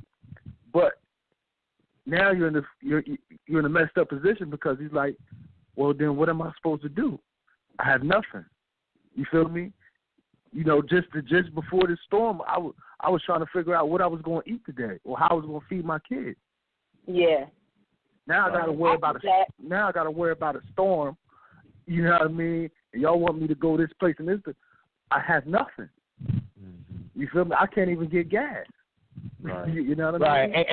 but now you're in a messed up position because he's like, well, then what am I supposed to do? I have nothing. You feel me? Just before this storm, I was trying to figure out what I was going to eat today or how I was going to feed my kids. Yeah. Now I got to worry about a storm. You know what I mean? And y'all want me to go this place and this. I have nothing. You feel me? I can't even get gas. Right. You know what I mean? Right.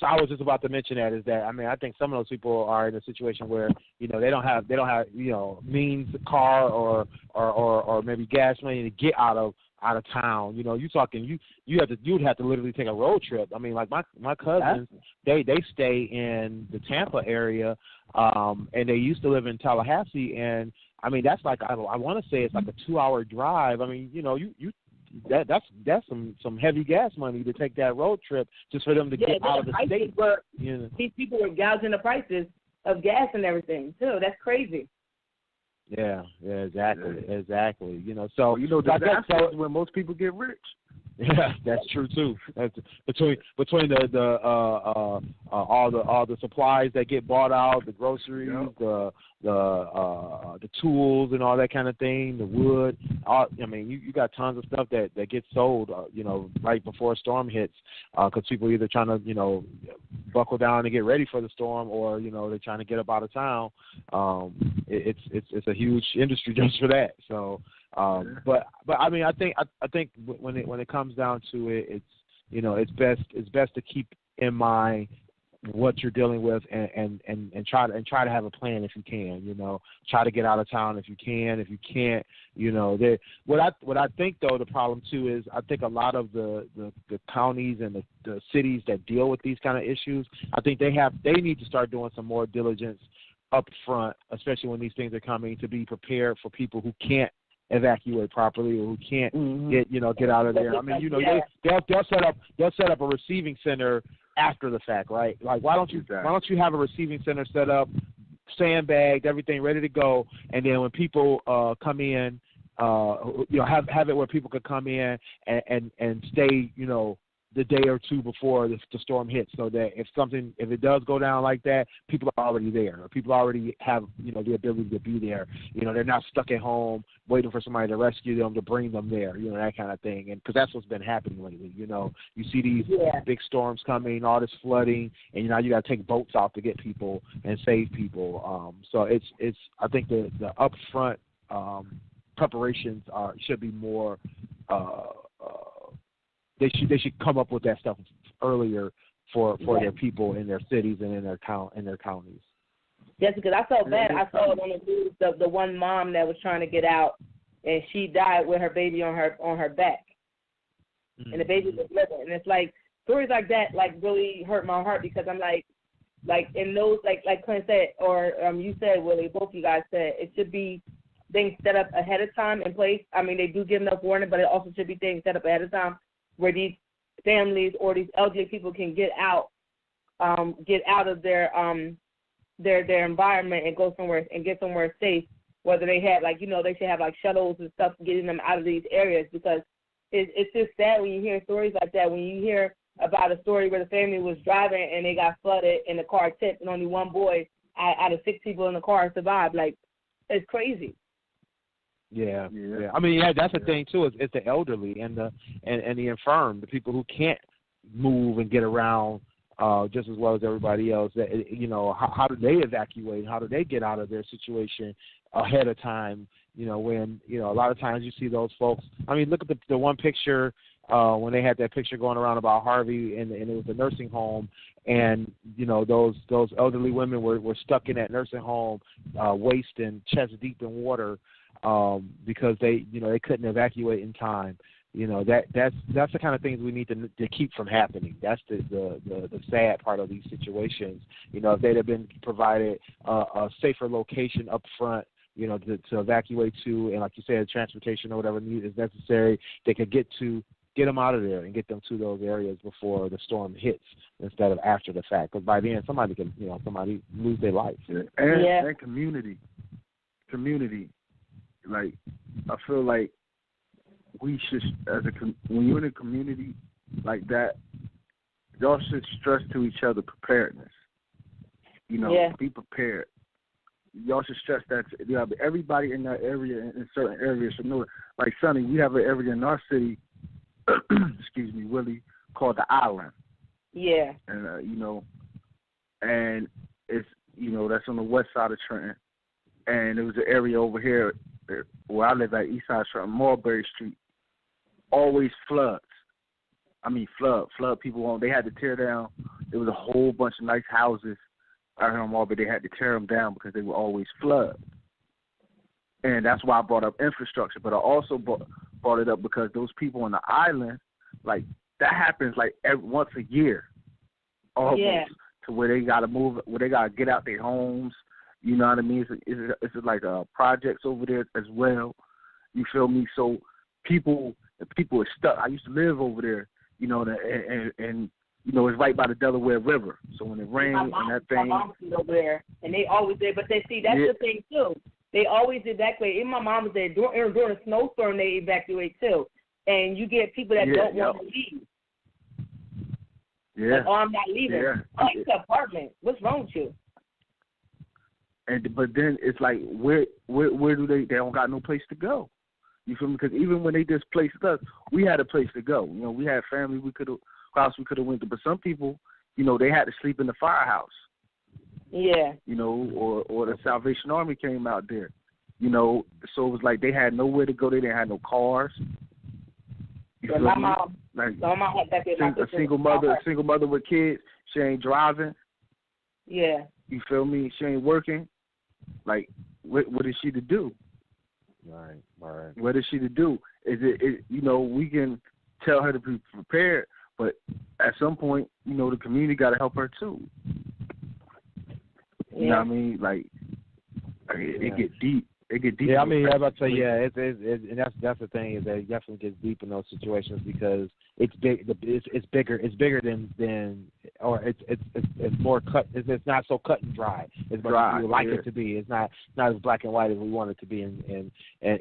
I was just about to mention that is that I think some of those people are in a situation where they don't have means, car or maybe gas money to get out of town. You talking you would have to literally take a road trip. I mean, like my cousins, they stay in the Tampa area, and they used to live in Tallahassee, and I mean that's like I want to say it's like a 2-hour drive. I mean, that's some heavy gas money to take that road trip just for them to get out of the state. These people were gouging the prices of gas and everything too. That's crazy. Yeah, exactly. So that's when most people get rich. Yeah, that's true too. That's between all the supplies that get bought out, the groceries, the tools and all that kind of thing, the wood. You got tons of stuff that gets sold, right before a storm hits, because people are either trying to buckle down and get ready for the storm, or they're trying to get up out of town. It's a huge industry just for that. So. But I mean I think when it comes down to it, it's best to keep in mind what you're dealing with and try to have a plan if you can. Try to get out of town if you can. If you can't, what I think though the problem too is I think a lot of the counties and the cities that deal with these kind of issues, I think they need to start doing some more diligence up front, especially when these things are coming, to be prepared for people who can't evacuate properly or who can't get out of there. I mean, they'll set up a receiving center after the fact, right? Like why don't you have a receiving center set up, sandbagged, everything ready to go, and then when people come in, have it where people could come in and stay, the day or two before the storm hits, so that if it does go down like that, people are already there. People already have, the ability to be there. They're not stuck at home waiting for somebody to rescue them to bring them there, that kind of thing. And because that's what's been happening lately. You see these big storms coming, all this flooding, and now you got to take boats out to get people and save people. So it's I think the upfront preparations should be more. They should come up with that stuff earlier for their people in their cities and in their counties. Yes, because I felt bad. I saw it on the news, the one mom that was trying to get out, and she died with her baby on her back, and the baby was living. And it's like stories like that really hurt my heart, because I'm like in those like Clint said, or you said, Willie, both of you guys said, it should be things set up ahead of time in place. I mean, they do give enough warning, but it also should be things set up ahead of time where these families or these elderly people can get out of their environment and go somewhere and get somewhere safe. Whether they have they should have shuttles and stuff getting them out of these areas, because it's just sad when you hear stories like that. When you hear about a story where the family was driving and they got flooded and the car tipped and only one boy out of 6 people in the car survived. It's crazy. Yeah. I mean, that's the thing too. It's the elderly and the infirm, the people who can't move and get around just as well as everybody else. That, how do they evacuate? How do they get out of their situation ahead of time? When a lot of times you see those folks. I mean, look at the one picture when they had that picture going around about Harvey, and it was a nursing home, and those elderly women were stuck in that nursing home, waist and chest deep in water, because they couldn't evacuate in time. That's the kind of things we need to keep from happening. That's the sad part of these situations. If they'd have been provided a safer location up front, to evacuate to, and like you said, transportation or whatever is necessary, they could get them out of there and get them to those areas before the storm hits instead of after the fact. Because by then, somebody can lose their life. Yeah. And community. Like, I feel like we should, when you're in a community like that, y'all should stress to each other preparedness. Be prepared. Y'all should stress that. Everybody in that area, in certain areas, should know it. Like, Sonny, we have an area in our city, excuse me, Willie, called the Island. Yeah. And, and it's, that's on the west side of Trenton. And there was an area over here where I live at, east side of Trenton, Mulberry Street, always floods. I mean, flood people. They had to tear down. There was a whole bunch of nice houses out here on Mulberry. They had to tear them down because they were always flood. And that's why I brought up infrastructure. But I also brought it up because those people on the island, like, that happens like once a year, almost, to where they got to move, where they got to get out their homes. You know what I mean? It's like projects over there as well. You feel me? So people are stuck. I used to live over there, and it's right by the Delaware River. So when it rains and that thing, my mom was over there, and they always did. But they see that's the thing too. They always evacuate. Even my mom was there during a snowstorm. They evacuate too, and you get people that don't want to leave. Yeah. Like, I'm not leaving. Yeah. Oh, it's an apartment. What's wrong with you? But then it's like, where do they don't got no place to go? You feel me? Because even when they displaced us, we had a place to go. We had family we could have went to. But some people, they had to sleep in the firehouse. Yeah. Or the Salvation Army came out there. So it was like they had nowhere to go. They didn't have no cars. My mom had that there. A single mother with kids. She ain't driving. Yeah. You feel me? She ain't working. Like, what is she to do? Right. What is she to do? We can tell her to be prepared, but at some point, the community got to help her too. You know what I mean? Like, it get deep. It get deep. Yeah, I mean, I was about to say, and that's the thing, is that it definitely gets deep in those situations because it's big. It's bigger than, or it's more cut. It's not so cut and dry as much as we would like it to be. It's not as black and white as we want it to be, and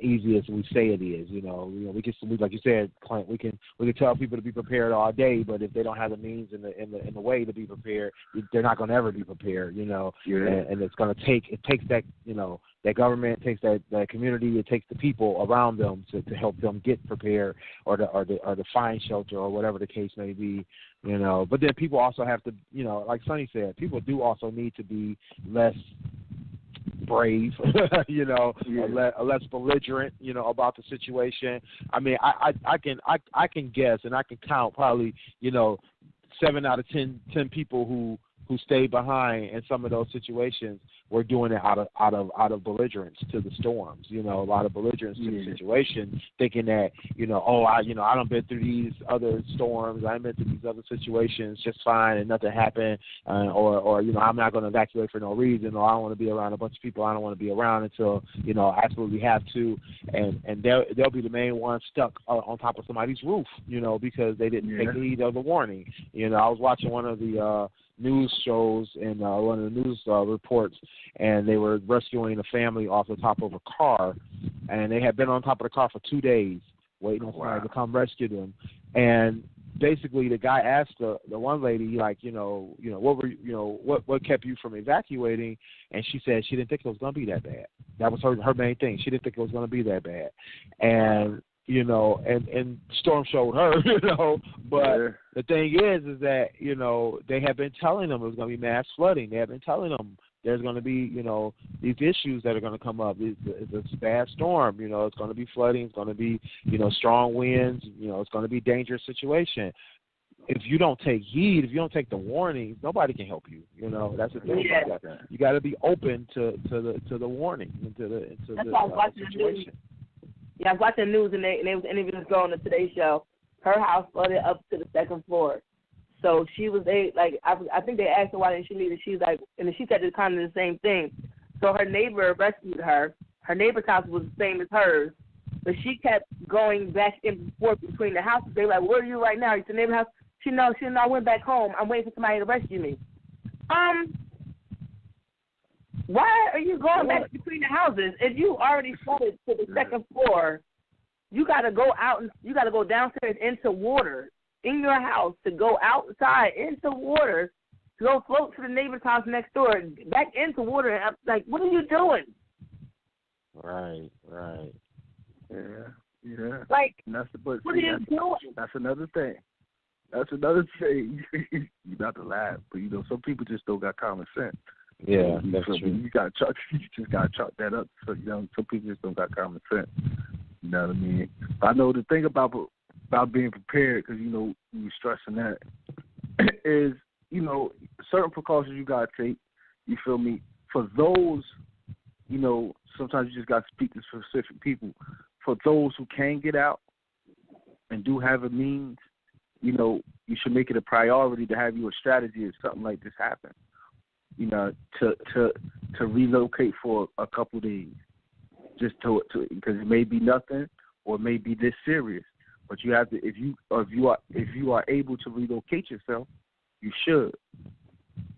easy as we say it is. We can, like you said, Clint, we can tell people to be prepared all day, but if they don't have the means in the way to be prepared, they're not going to ever be prepared. And it's going to take that that government, takes that community, it takes the people around them to help them get prepared or to find shelter or whatever the case may be, But then people also have to, like Sonny said, people do also need to be less brave, less belligerent, about the situation. I mean, I can guess and I can count probably, 7 out of 10 people who stayed behind in some of those situations were doing it out of belligerence to the storms, a lot of belligerence to the situation, thinking that, I done been through these other storms, I've been through these other situations just fine and nothing happened, or I'm not going to evacuate for no reason, or I don't want to be around a bunch of people I don't want to be around until, I absolutely have to, and they'll be the main ones stuck on top of somebody's roof, because they didn't take heed of the warning. I was watching one of the news shows and one of the news reports, and they were rescuing a family off the top of a car, and they had been on top of the car for 2 days waiting on somebody to come rescue them. And basically, the guy asked the one lady, like, what kept you from evacuating? And she said she didn't think it was going to be that bad. That was her main thing. She didn't think it was going to be that bad. And and Storm showed her, but the thing is that, they have been telling them it was going to be mass flooding. They have been telling them there's going to be, these issues that are going to come up. It's a bad storm, it's going to be flooding. It's going to be, strong winds. It's going to be a dangerous situation. If you don't take heed, if you don't take the warnings, nobody can help you. That's the thing about that. You got to be open to the warning and to the situation. Yeah, I was watching the news and they was interviewing this girl on the Today Show. Her house flooded up to the second floor. So she was I think they asked her why didn't she leave, and she's like, and she said it's kind of the same thing. So her neighbor rescued her. Her neighbor's house was the same as hers, but she kept going back and forth between the houses. They were like, "Where are you right now? Are you at the neighbor's house?" She knows. I went back home. I'm waiting for somebody to rescue me. Why are you going back between the houses? If you already flooded to the second floor, you got to go out and you got to go downstairs into water in your house to go outside into water to go float to the neighbor's house next door, back into water. And like, what are you doing? Right. Yeah. Like, what are you doing? That's another thing. You not to laugh, but some people just don't got common sense. Yeah, that's true. You just gotta chalk that up. So some people just don't got common sense. You know what I mean? But I know the thing about being prepared, because you were stressing that, is certain precautions you gotta take. You feel me? For those, sometimes you just gotta speak to specific people. For those who can get out and do have a means, you should make it a priority to have you a strategy if something like this happens. To relocate for a couple of days, just to because it may be nothing or it may be this serious. But you have to, if you are able to relocate yourself, you should.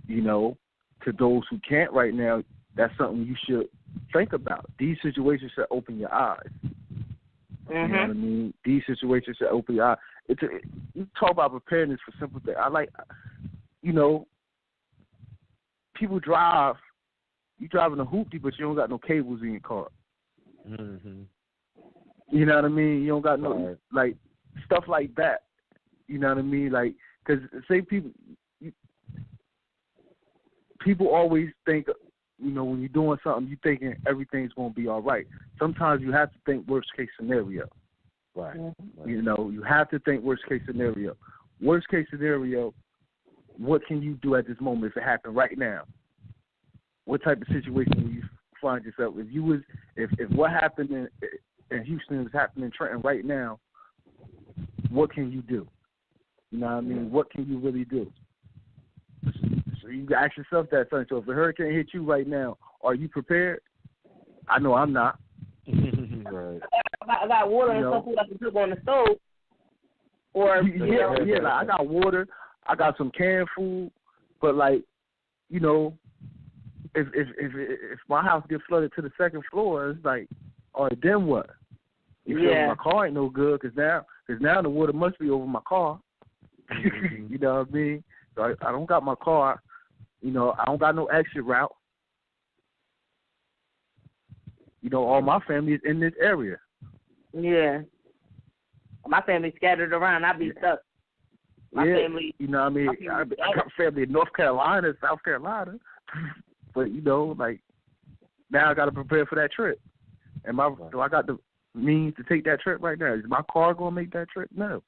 To those who can't right now, that's something you should think about. These situations should open your eyes. Mm-hmm. You know what I mean? These situations should open your eyes. You talk about preparedness for simple things. I like, people drive. You driving a hoopty, but you don't got no cables in your car. Mm-hmm. You know what I mean? You don't got no like stuff like that. You know what I mean? Like, because say people always think, when you're doing something, you thinking everything's gonna be all right. Sometimes you have to think worst case scenario. Right. You have to think worst case scenario. Worst case scenario. What can you do at this moment if it happened right now? What type of situation will you find yourself? If what happened in Houston is happening in Trenton right now, what can you do? You know what I mean? What can you really do? So you ask yourself that. So if a hurricane hit you right now, are you prepared? I know I'm not. Right. I got water and stuff I can cook on the stove. Or like I got water. I got some canned food, but if my house gets flooded to the second floor, it's like, all right, then what? My car ain't no good because now the water must be over my car. Mm-hmm. You know what I mean? So I don't got my car. I don't got no exit route. All my family is in this area. Yeah. My family's scattered around. I'd be stuck. My family. You know what I mean? I got family in North Carolina, South Carolina. But, now I got to prepare for that trip. Do I got the means to take that trip right now? Is my car going to make that trip? No.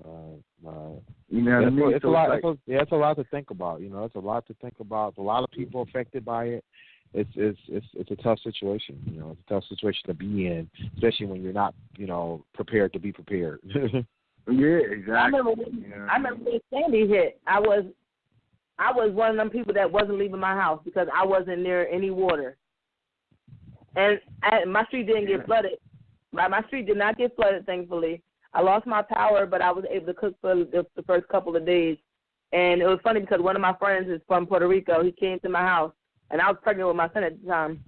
Right. You know what I mean? It's a lot. It's a lot to think about. It's a lot to think about. There's a lot of people affected by it. It's a tough situation. It's a tough situation to be in, especially when you're not, prepared to be prepared. Yeah, exactly. I remember when Sandy hit. I was one of them people that wasn't leaving my house because I wasn't near any water, and my street didn't get flooded. My street did not get flooded, thankfully. I lost my power, but I was able to cook for the first couple of days. And it was funny because one of my friends is from Puerto Rico. He came to my house, and I was pregnant with my son at the time.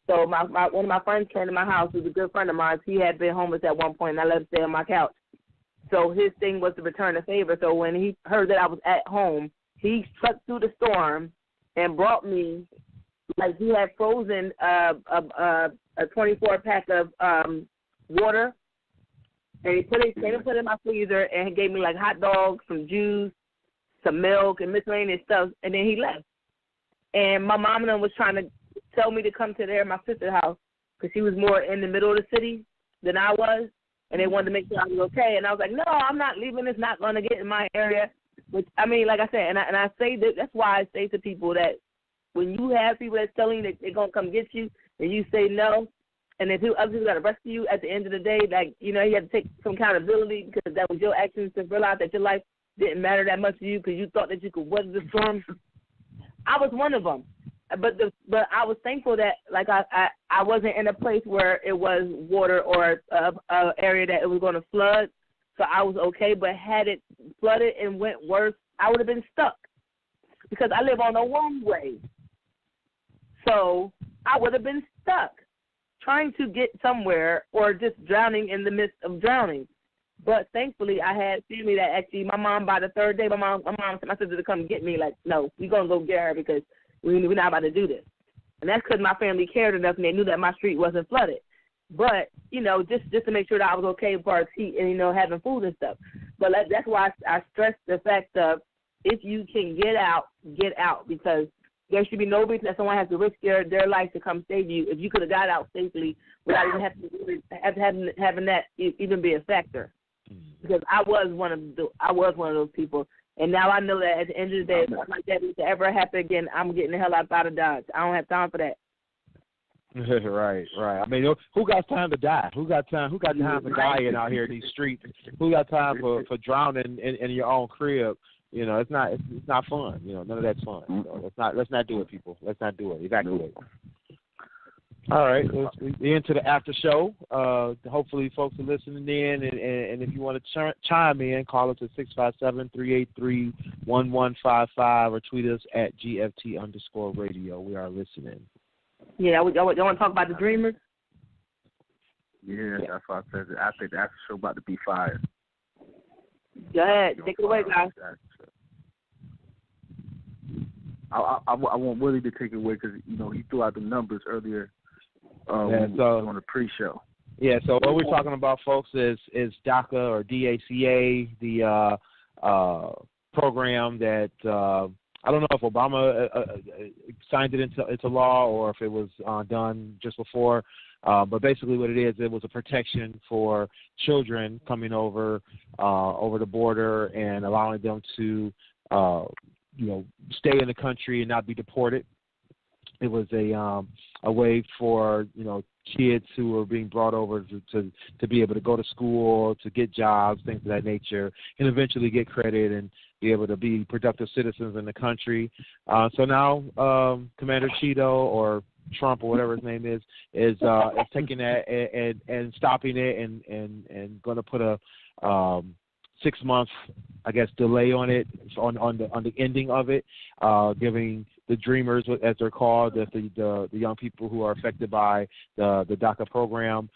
So one of my friends came to my house. He was a good friend of mine. He had been homeless at one point, and I let him stay on my couch. So his thing was to return a favor. So when he heard that I was at home, he trucked through the storm and brought me, like he had frozen a 24-pack of water, and he put it in my freezer, and he gave me like hot dogs, some juice, some milk, and miscellaneous stuff, and then he left. And my mom and them was trying to tell me to come to my sister's house because she was more in the middle of the city than I was, and they wanted to make sure I was okay. And I was like, no, I'm not leaving. It's not going to get in my area. Which, I mean, like I said, and I say that's why I say to people that when you have people that's telling you that they're going to come get you, and you say no, and then other people got to rescue you at the end of the day, like, you know, you have to take some accountability because that was your actions to realize that your life didn't matter that much to you because you thought that you could weather the storm. I was one of them. But I was thankful that, like, I wasn't in a place where it was water or a area that it was going to flood, so I was okay. But had it flooded and went worse, I would have been stuck because I live on a one-way. So I would have been stuck trying to get somewhere or just drowning in the midst of drowning. But thankfully, I had family that actually, my mom, by the third day, my sister to come get me, like, no, we're going to go get her because we're not about to do this. And that's because my family cared enough and they knew that my street wasn't flooded. But, you know, just to make sure that I was okay as far as heat and, you know, having food and stuff. But that's why I stress the fact of if you can get out because there should be no reason that someone has to risk their life to come save you if you could have got out safely without even having that even be a factor. Because I was one of those people. And now I know that at the end of the day, if something like that was to ever happen again, I'm getting the hell out of Dodge. I don't have time for that. Right. I mean, who got time to die? Who got time for dying out here in these streets? Who got time for drowning in your own crib? You know, it's not fun. You know, none of that's fun. So let's not do it, people. Let's not do it. Evacuate. All right, we're into the after show. Hopefully, folks are listening in, and if you want to chime in, call us at 657-383-1155 or tweet us at GFT_radio. We are listening. Yeah, y'all want to talk about the Dreamers? Yeah, that's what I said. I think the after show about to be fire. Go ahead, take it away, guys. I want Willie to take it away because, you know, he threw out the numbers earlier. On the pre-show. Yeah, so what we're talking about, folks, is DACA or DACA, the program that I don't know if Obama signed it into law or if it was done just before. But basically, what it is, it was a protection for children coming over the border and allowing them to, stay in the country and not be deported. It was a way for, kids who were being brought over to be able to go to school, to get jobs, things of that nature, and eventually get credit and be able to be productive citizens in the country. So now Commander Cheeto or Trump or whatever his name is taking that and stopping it and going to put a 6-month, I guess, delay on it, on the ending of it, giving the Dreamers, as they're called, the young people who are affected by the DACA program,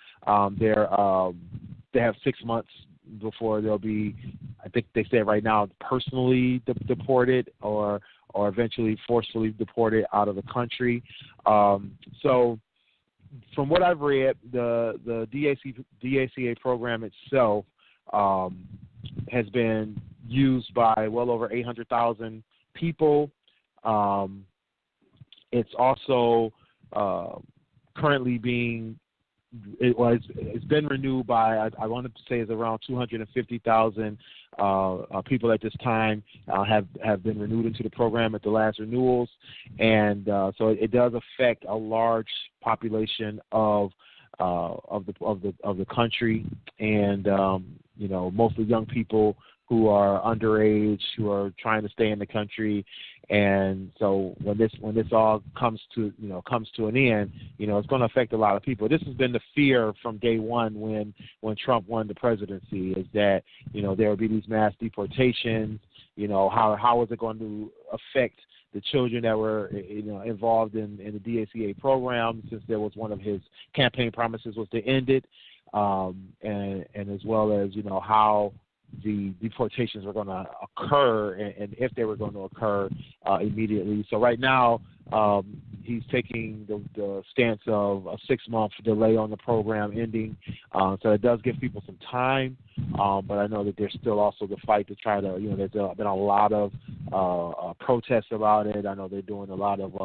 they have 6 months before they'll be, I think they say right now, personally deported or eventually forcefully deported out of the country. So from what I've read, the DACA program itself has been used by well over 800,000 people. It's also currently it's been renewed by, I want to say it's around 250,000 people at this time have been renewed into the program at the last renewals, and so it does affect a large population of the country, and mostly young people who are underage, who are trying to stay in the country. And so when this all comes to an end, it's going to affect a lot of people. This has been the fear from day one when Trump won the presidency, is that there would be these mass deportations. How is it going to affect the children that were involved in the DACA program, since there was one of his campaign promises was to end it, and as well as how the deportations were going to occur and if they were going to occur immediately. So right now, he's taking the stance of a 6-month delay on the program ending. So it does give people some time. But I know that there's still also the fight to try to, there's been a lot of protests about it. I know they're doing a lot of,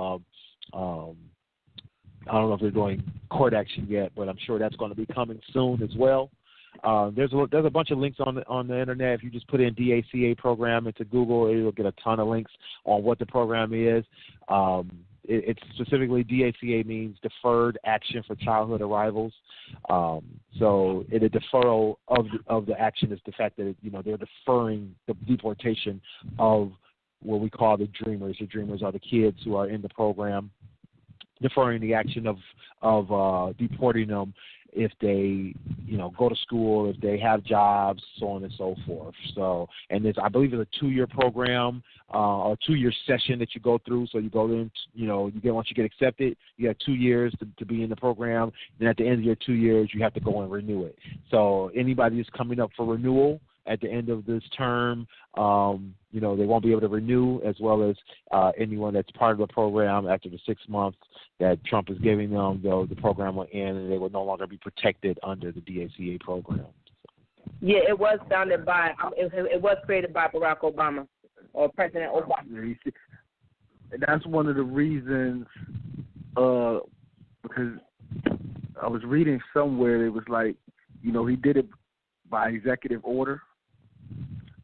I don't know if they're doing court action yet, but I'm sure that's going to be coming soon as well. There's a bunch of links on the internet. If you just put in DACA program into Google, you'll get a ton of links on what the program is. It's specifically DACA means Deferred Action for Childhood Arrivals. So the deferral of the action is the fact that they're deferring the deportation of what we call the Dreamers. The Dreamers are the kids who are in the program, deferring the action of deporting them if they, go to school, if they have jobs, so on and so forth. So, and I believe it's a 2-year program, or 2-year session that you go through. So you go in, once you get accepted, you have 2 years to be in the program. Then at the end of your 2 years, you have to go and renew it. So anybody who's coming up for renewal at the end of this term, they won't be able to renew, as well as anyone that's part of the program after the 6 months that Trump is giving them, the program will end and they will no longer be protected under the DACA program. Yeah, it was founded by, it was created by Barack Obama, or President Obama. Yeah, you see, that's one of the reasons, because I was reading somewhere, it was like, he did it by executive order.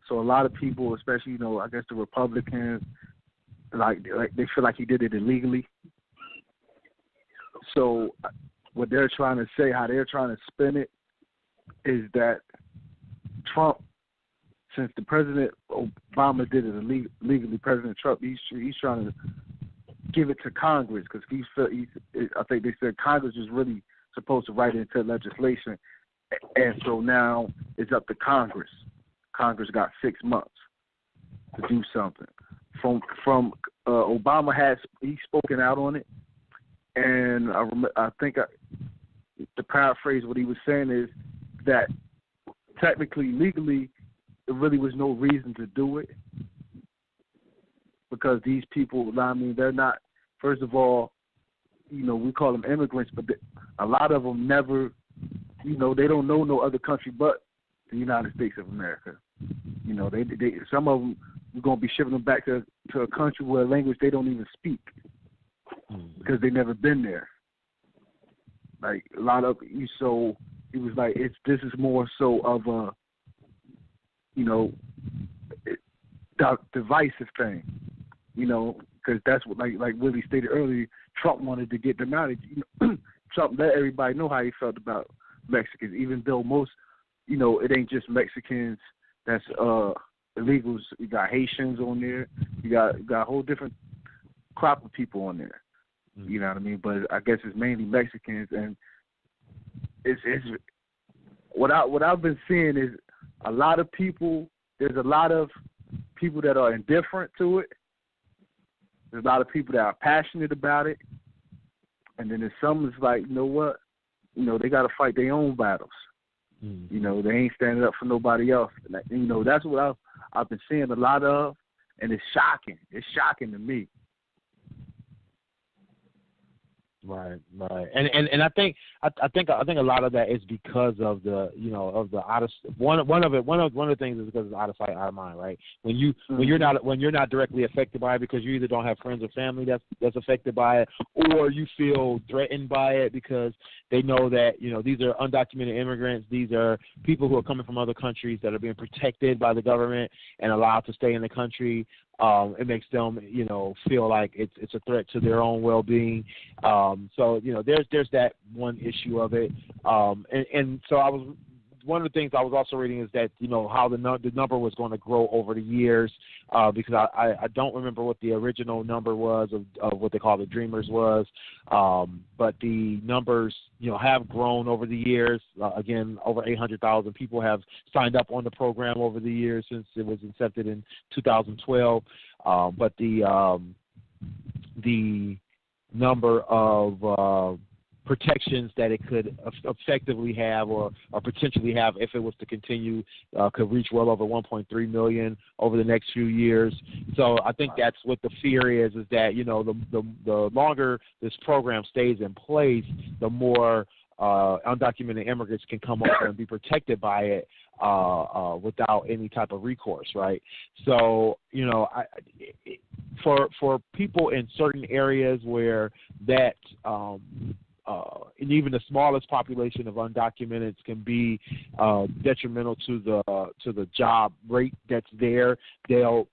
So a lot of people, especially, I guess the Republicans, like they feel like he did it illegally. So what they're trying to say, how they're trying to spin it, is that Trump, since the President Obama did it illegally, President Trump, he's trying to give it to Congress, because I think they said Congress is really supposed to write it into legislation, and so now it's up to Congress. Congress got 6 months to do something. From Obama he's spoken out on it, and I think to paraphrase what he was saying is that technically, legally, there really was no reason to do it, because these people, they're not. First of all, we call them immigrants, but a lot of them never, they don't know no other country but the United States of America. They some of them, we're going to be shipping them back to a country where a language they don't even speak, because they never been there. Like a lot of so it was like this is more so of a divisive thing, because that's what like Willie stated earlier. Trump wanted to get them out. Trump let everybody know how he felt about Mexicans, even though most, it ain't just Mexicans that's illegals. You got Haitians on there. You got a whole different crop of people on there. You know what I mean? But I guess it's mainly Mexicans, and it's what I've been seeing is a lot of people. There's a lot of people that are indifferent to it. There's a lot of people that are passionate about it, and then there's some that's like, you know what? They got to fight their own battles. They ain't standing up for nobody else. And that's what I've been seeing a lot of, and it's shocking. It's shocking to me. Right, and I think a lot of that is because of the of the out of one of the things is because it's out of sight, out of mind, right? When you're not directly affected by it, because you either don't have friends or family that's affected by it, or you feel threatened by it because they know that these are undocumented immigrants, these are people who are coming from other countries that are being protected by the government and allowed to stay in the country. It makes them, feel like it's a threat to their own well-being. So there's that one issue of it. And so one of the things I was also reading is that how the number was going to grow over the years, because I don't remember what the original number was of what they call the Dreamers was, but the numbers have grown over the years. Again, over 800,000 people have signed up on the program over the years since it was incepted in 2012. But the number of protections that it could effectively have or potentially have if it was to continue could reach well over 1.3 million over the next few years. So I think that's what the fear is that, you know, the longer this program stays in place, the more undocumented immigrants can come over and be protected by it without any type of recourse, right? So, you know, for people in certain areas where that and even the smallest population of undocumented can be detrimental to the job rate that's there, they'll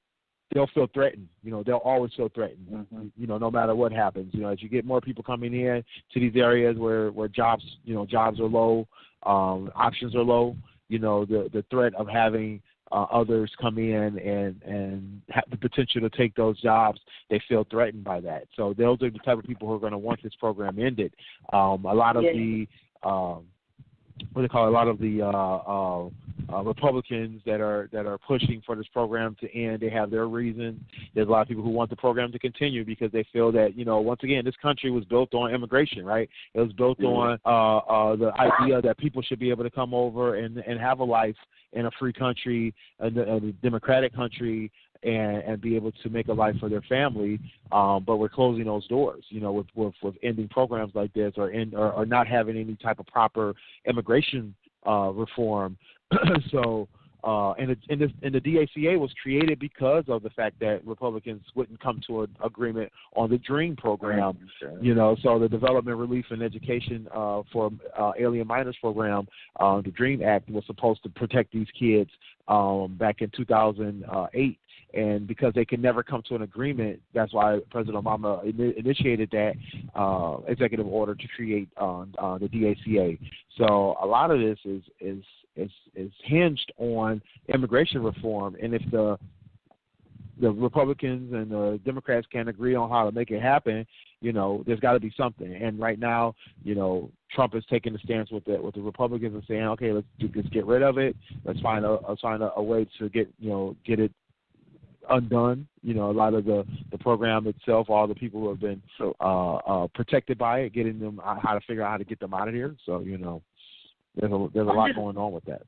feel threatened. You know, they'll always feel threatened. Mm-hmm. You know, no matter what happens. You know, as you get more people coming in to these areas where jobs are low, options are low. You know, the threat of having others come in and have the potential to take those jobs, they feel threatened by that. So those are the type of people who are going to want this program ended. A lot of the Republicans that are pushing for this program to end, they have their reasons. There's a lot of people who want the program to continue because they feel that, you know, once again, this country was built on immigration, right? It was built on the idea that people should be able to come over and have a life in a free country, a democratic country, and be able to make a life for their family. But we're closing those doors, you know, with ending programs like this or not having any type of proper immigration reform. So, and the DACA was created because of the fact that Republicans wouldn't come to an agreement on the DREAM program, you know. So the Development, Relief, and Education for Alien Minors program, the DREAM Act, was supposed to protect these kids back in 2008. And because they can never come to an agreement, that's why President Obama initiated that executive order to create the DACA. So a lot of this is hinged on immigration reform, and if the Republicans and the Democrats can't agree on how to make it happen, you know, there's got to be something. And right now, you know, Trump is taking a stance with the Republicans and saying, okay, let's get rid of it. Let's find a way to get it undone. You know, a lot of the program itself, all the people who have been protected by it, getting them how to figure out how to get them out of here. So, you know, there's a lot going on with that.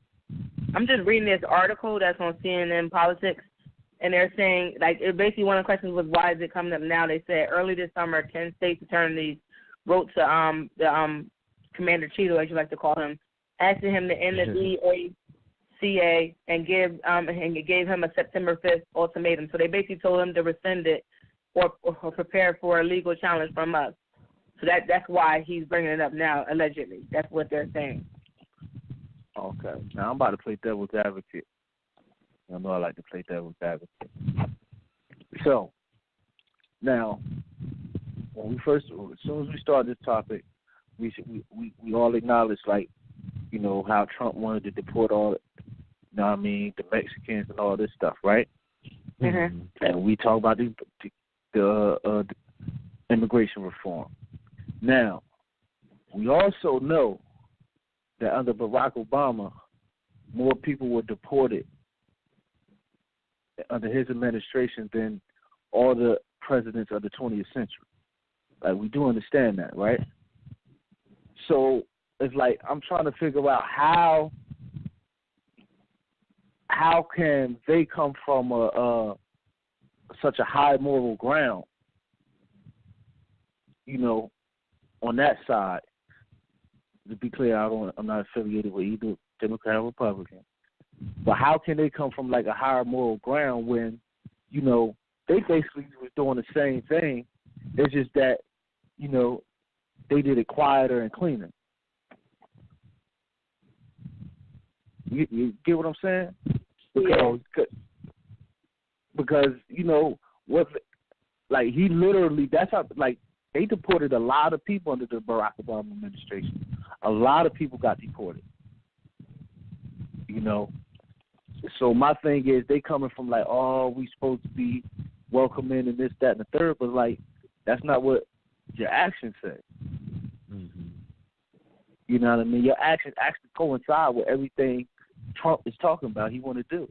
I'm just reading this article that's on CNN Politics, and they're saying, like, basically one of the questions was, why is it coming up now? They said early this summer, 10 states attorneys wrote to the Commander Cheeto, as you like to call him, asking him to end the DACA and gave him a September 5th ultimatum. So they basically told him to rescind it or prepare for a legal challenge from us. So that's why he's bringing it up now, allegedly. That's what they're saying. Okay. Now I'm about to play devil's advocate. I know I like to play devil's advocate. So, now, as soon as we start this topic, we all acknowledge, like, you know, how Trump wanted to deport all, you know what I mean, the Mexicans and all this stuff, right? Mm-hmm. And we talk about the immigration reform. Now, we also know that under Barack Obama, more people were deported under his administration than all the presidents of the 20th century. Like, we do understand that, right? So it's like I'm trying to figure out how can they come from such a high moral ground, you know, on that side. To be clear, I'm not affiliated with either Democrat or Republican. But how can they come from, like, a higher moral ground when, you know, they basically was doing the same thing? It's just that, you know, they did it quieter and cleaner. You get what I'm saying? Because you know, like, he literally, that's how, like, they deported a lot of people under the Barack Obama administration. A lot of people got deported. You know? So my thing is, they coming from, like, oh, we supposed to be welcoming and this, that, and the third, but, like, that's not what your actions say. Mm-hmm. You know what I mean? Your actions actually coincide with everything Trump is talking about he want to do.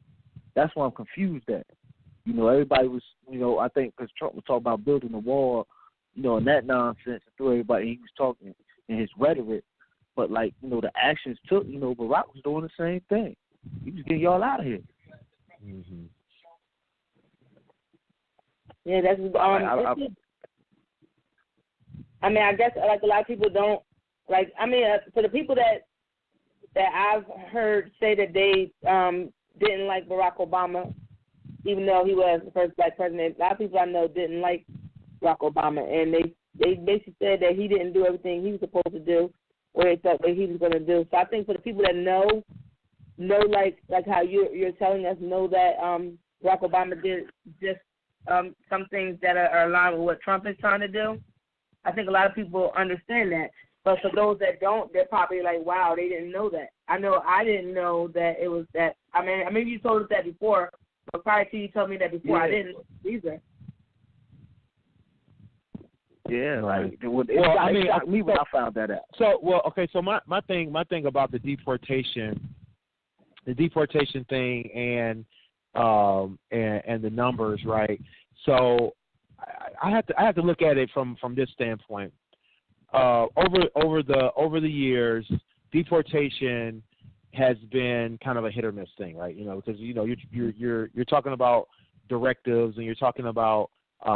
That's why I'm confused at. You know, everybody was, you know, I think because Trump was talking about building a wall, you know, and that nonsense, and through everybody, he was talking in his rhetoric. But, like, you know, the actions took, you know, Barack was doing the same thing. He was getting y'all out of here. Mm-hmm. Yeah, that's I mean, I guess like a lot of people don't like. I mean, for the people that I've heard say that they didn't like Barack Obama, even though he was the first black president. A lot of people I know didn't like Barack Obama, and they basically said that he didn't do everything he was supposed to do, or they thought that he was going to do. So I think for the people that know like how you're telling us, know that Barack Obama did just some things that are aligned with what Trump is trying to do. I think a lot of people understand that. But for those that don't, they're probably like, wow, they didn't know that. I know I didn't know that it was that. I mean, maybe you told us that before, but prior to you told me that before, I didn't know either. Yeah, like well, I mean, me when I found that out. So, okay. So my thing about the deportation thing and the numbers, right? So I have to look at it from this standpoint. Over the years, deportation has been kind of a hit or miss thing, right? Because you're talking about directives and you're talking about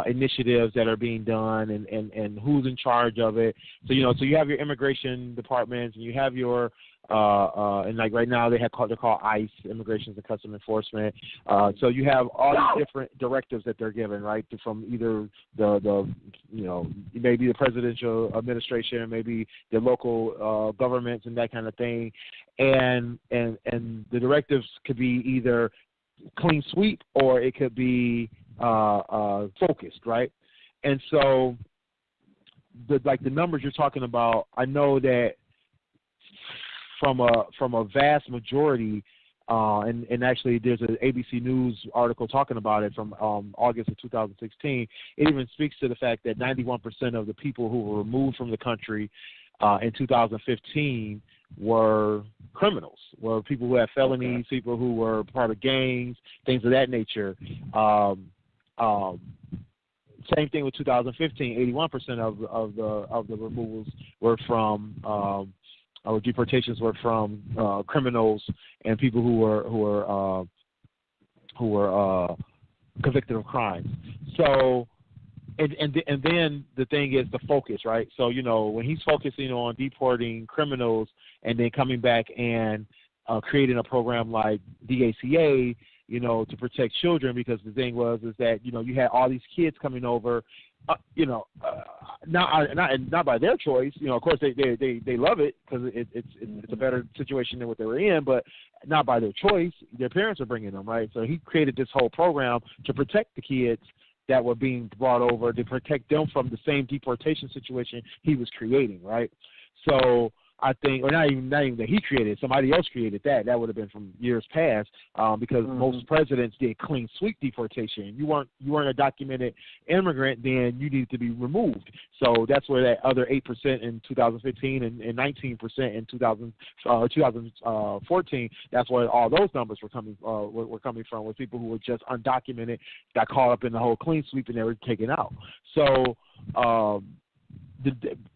initiatives that are being done and who's in charge of it. So you have your immigration departments and you have your and like right now they're called ICE, Immigration and Customs Enforcement. So you have all these different directives that they're given, right? From either the maybe the presidential administration, maybe the local governments and that kind of thing, and the directives could be either clean sweep or it could be focused, right? And so the numbers you're talking about, I know that from a vast majority, and actually there's an ABC News article talking about it from August of 2016. It even speaks to the fact that 91% of the people who were removed from the country in 2015 were criminals, were people who had felonies, people who were part of gangs, things of that nature. Same thing with 2015. 81% of the removals were from or deportations were from criminals and people who were convicted of crimes. So, and then the thing is the focus, right? So when he's focusing on deporting criminals and then coming back and creating a program like DACA, to protect children, because the thing is that you had all these kids coming over, not by their choice. Of course they love it because it's a better situation than what they were in, but not by their choice. Their parents are bringing them, right? So he created this whole program to protect the kids that were being brought over, to protect them from the same deportation situation he was creating, right? So I think, or not even that he created, somebody else created that. That would have been from years past, because most presidents did clean sweep deportation. You weren't a documented immigrant, then you needed to be removed. So that's where that other 8% in 2015 and 19% in 2014. That's where all those numbers were coming from, with people who were just undocumented, got caught up in the whole clean sweep, and they were taken out. So.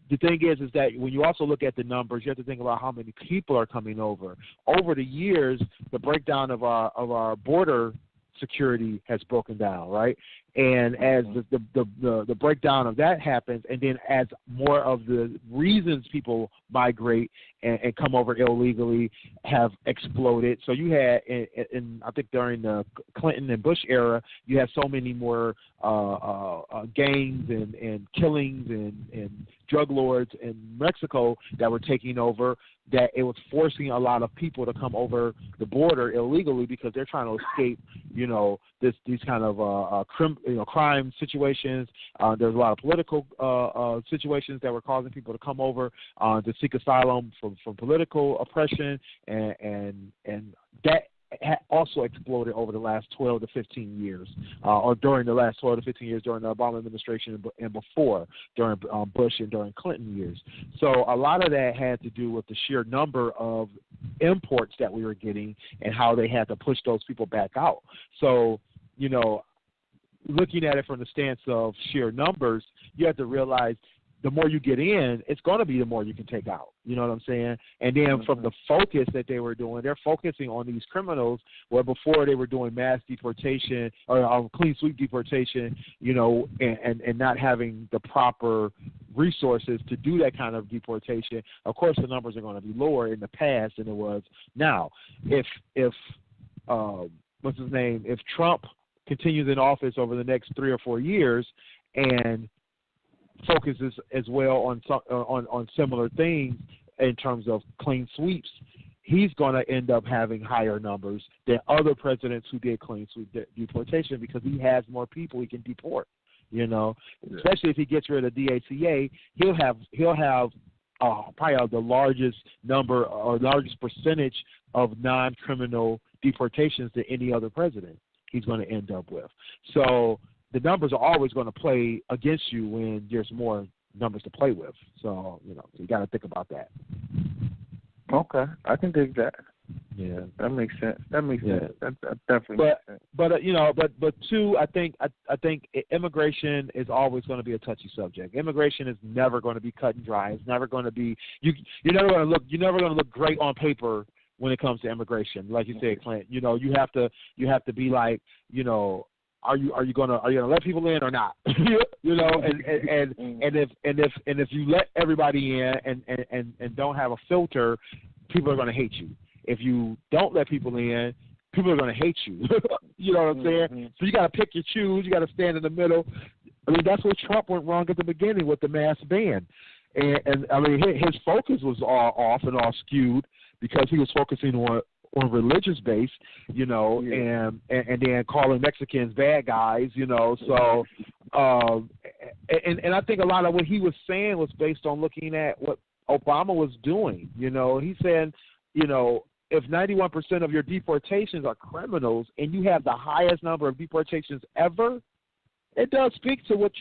The thing is that when you also look at the numbers, you have to think about how many people are coming over. Over the years, the breakdown of our border security has broken down, right? And as the breakdown of that happens, and then as more of the reasons people migrate and come over illegally have exploded. So you had, in I think during the Clinton and Bush era, you had so many more gangs and killings and drug lords in Mexico that were taking over, that it was forcing a lot of people to come over the border illegally because they're trying to escape, these kind of crime situations. There's a lot of political situations that were causing people to come over to seek asylum from political oppression, and that also exploded over the last 12 to 15 years, or during the last 12 to 15 years during the Obama administration and before, during Bush and during Clinton years. So a lot of that had to do with the sheer number of imports that we were getting and how they had to push those people back out. So, looking at it from the stance of sheer numbers, you have to realize the more you get in, it's going to be the more you can take out. You know what I'm saying? And then from the focus that they were doing, they're focusing on these criminals where before they were doing mass deportation or clean sweep deportation, you know, and not having the proper resources to do that kind of deportation. Of course, the numbers are going to be lower in the past than it was now. If what's his name? If Trump continues in office over the next 3 or 4 years and focuses as well on similar things in terms of clean sweeps, he's going to end up having higher numbers than other presidents who did clean sweep deportation because he has more people he can deport. You know, especially if he gets rid of DACA, he'll have probably the largest number or largest percentage of non-criminal deportations than any other president he's going to end up with. So the numbers are always going to play against you when there's more numbers to play with. So, you know, you got to think about that. Okay, I can dig that. Yeah, that makes sense. That definitely makes sense. But you know, but two, I think immigration is always going to be a touchy subject. Immigration is never going to be cut and dry. It's never going to be you're never going to look great on paper when it comes to immigration. Like you said, Clint, you know, you have to be like, you know, are you gonna let people in or not? You know, and if you let everybody in and don't have a filter, people are gonna hate you. If you don't let people in, people are gonna hate you. You know what I'm saying? Mm-hmm. So you gotta pick your choose. You gotta stand in the middle. I mean, that's where Trump went wrong at the beginning with the mass ban, and I mean his focus was all off and all skewed because he was focusing on religious base, you know, and then calling Mexicans bad guys, you know. So, and I think a lot of what he was saying was based on looking at what Obama was doing. You know, he said, you know, if 91% of your deportations are criminals and you have the highest number of deportations ever, it does speak to what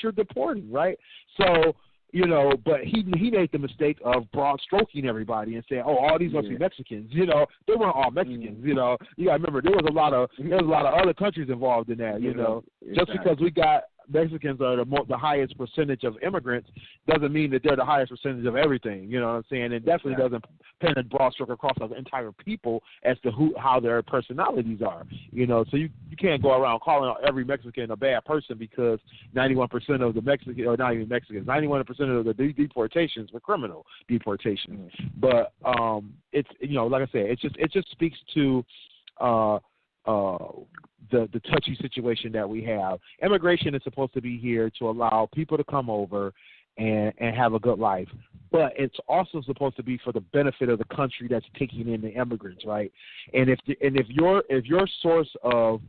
you're deporting, right? So, you know, but he made the mistake of broad stroking everybody and saying, "Oh, all these must be Mexicans." You know, they weren't all Mexicans. You know, you got to remember there was a lot of other countries involved in that. You know, just because we got Mexicans are the highest percentage of immigrants doesn't mean that they're the highest percentage of everything. You know what I'm saying? It definitely doesn't paint a broad stroke across the entire people as to how their personalities are. You know, so you can't go around calling out every Mexican a bad person because 91% of the Mexicans, or not even Mexicans, 91% of the deportations were criminal deportations. But it's, you know, like I said, it just speaks to the touchy situation that we have. Immigration is supposed to be here to allow people to come over and have a good life, but it's also supposed to be for the benefit of the country that's taking in the immigrants, right? And if your source of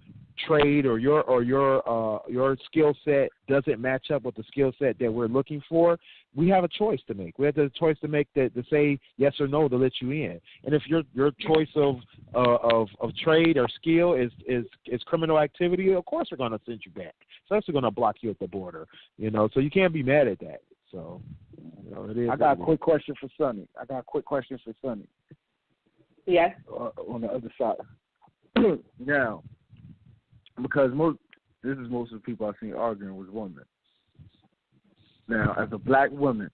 trade or your skill set doesn't match up with the skill set that we're looking for, we have a choice to make. We have the choice to make to say yes or no to let you in. And if your choice of trade or skill is criminal activity, of course we're going to send you back. So that's going to block you at the border. You know, so you can't be mad at that. So, you know, it is. I got a quick question for Sonny. Yes. On the other side. Now, because most of the people I've seen arguing with women. Now, as a black woman,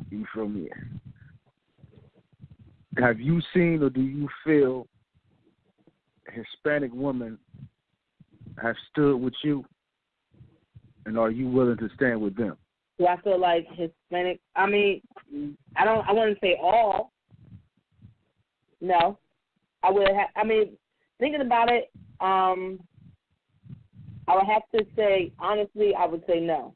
you feel me? Have you seen or do you feel Hispanic women have stood with you, and are you willing to stand with them? Do I feel like Hispanic? I mean, I wouldn't say all. No, I would. I mean, thinking about it, I would have to say honestly, I would say no.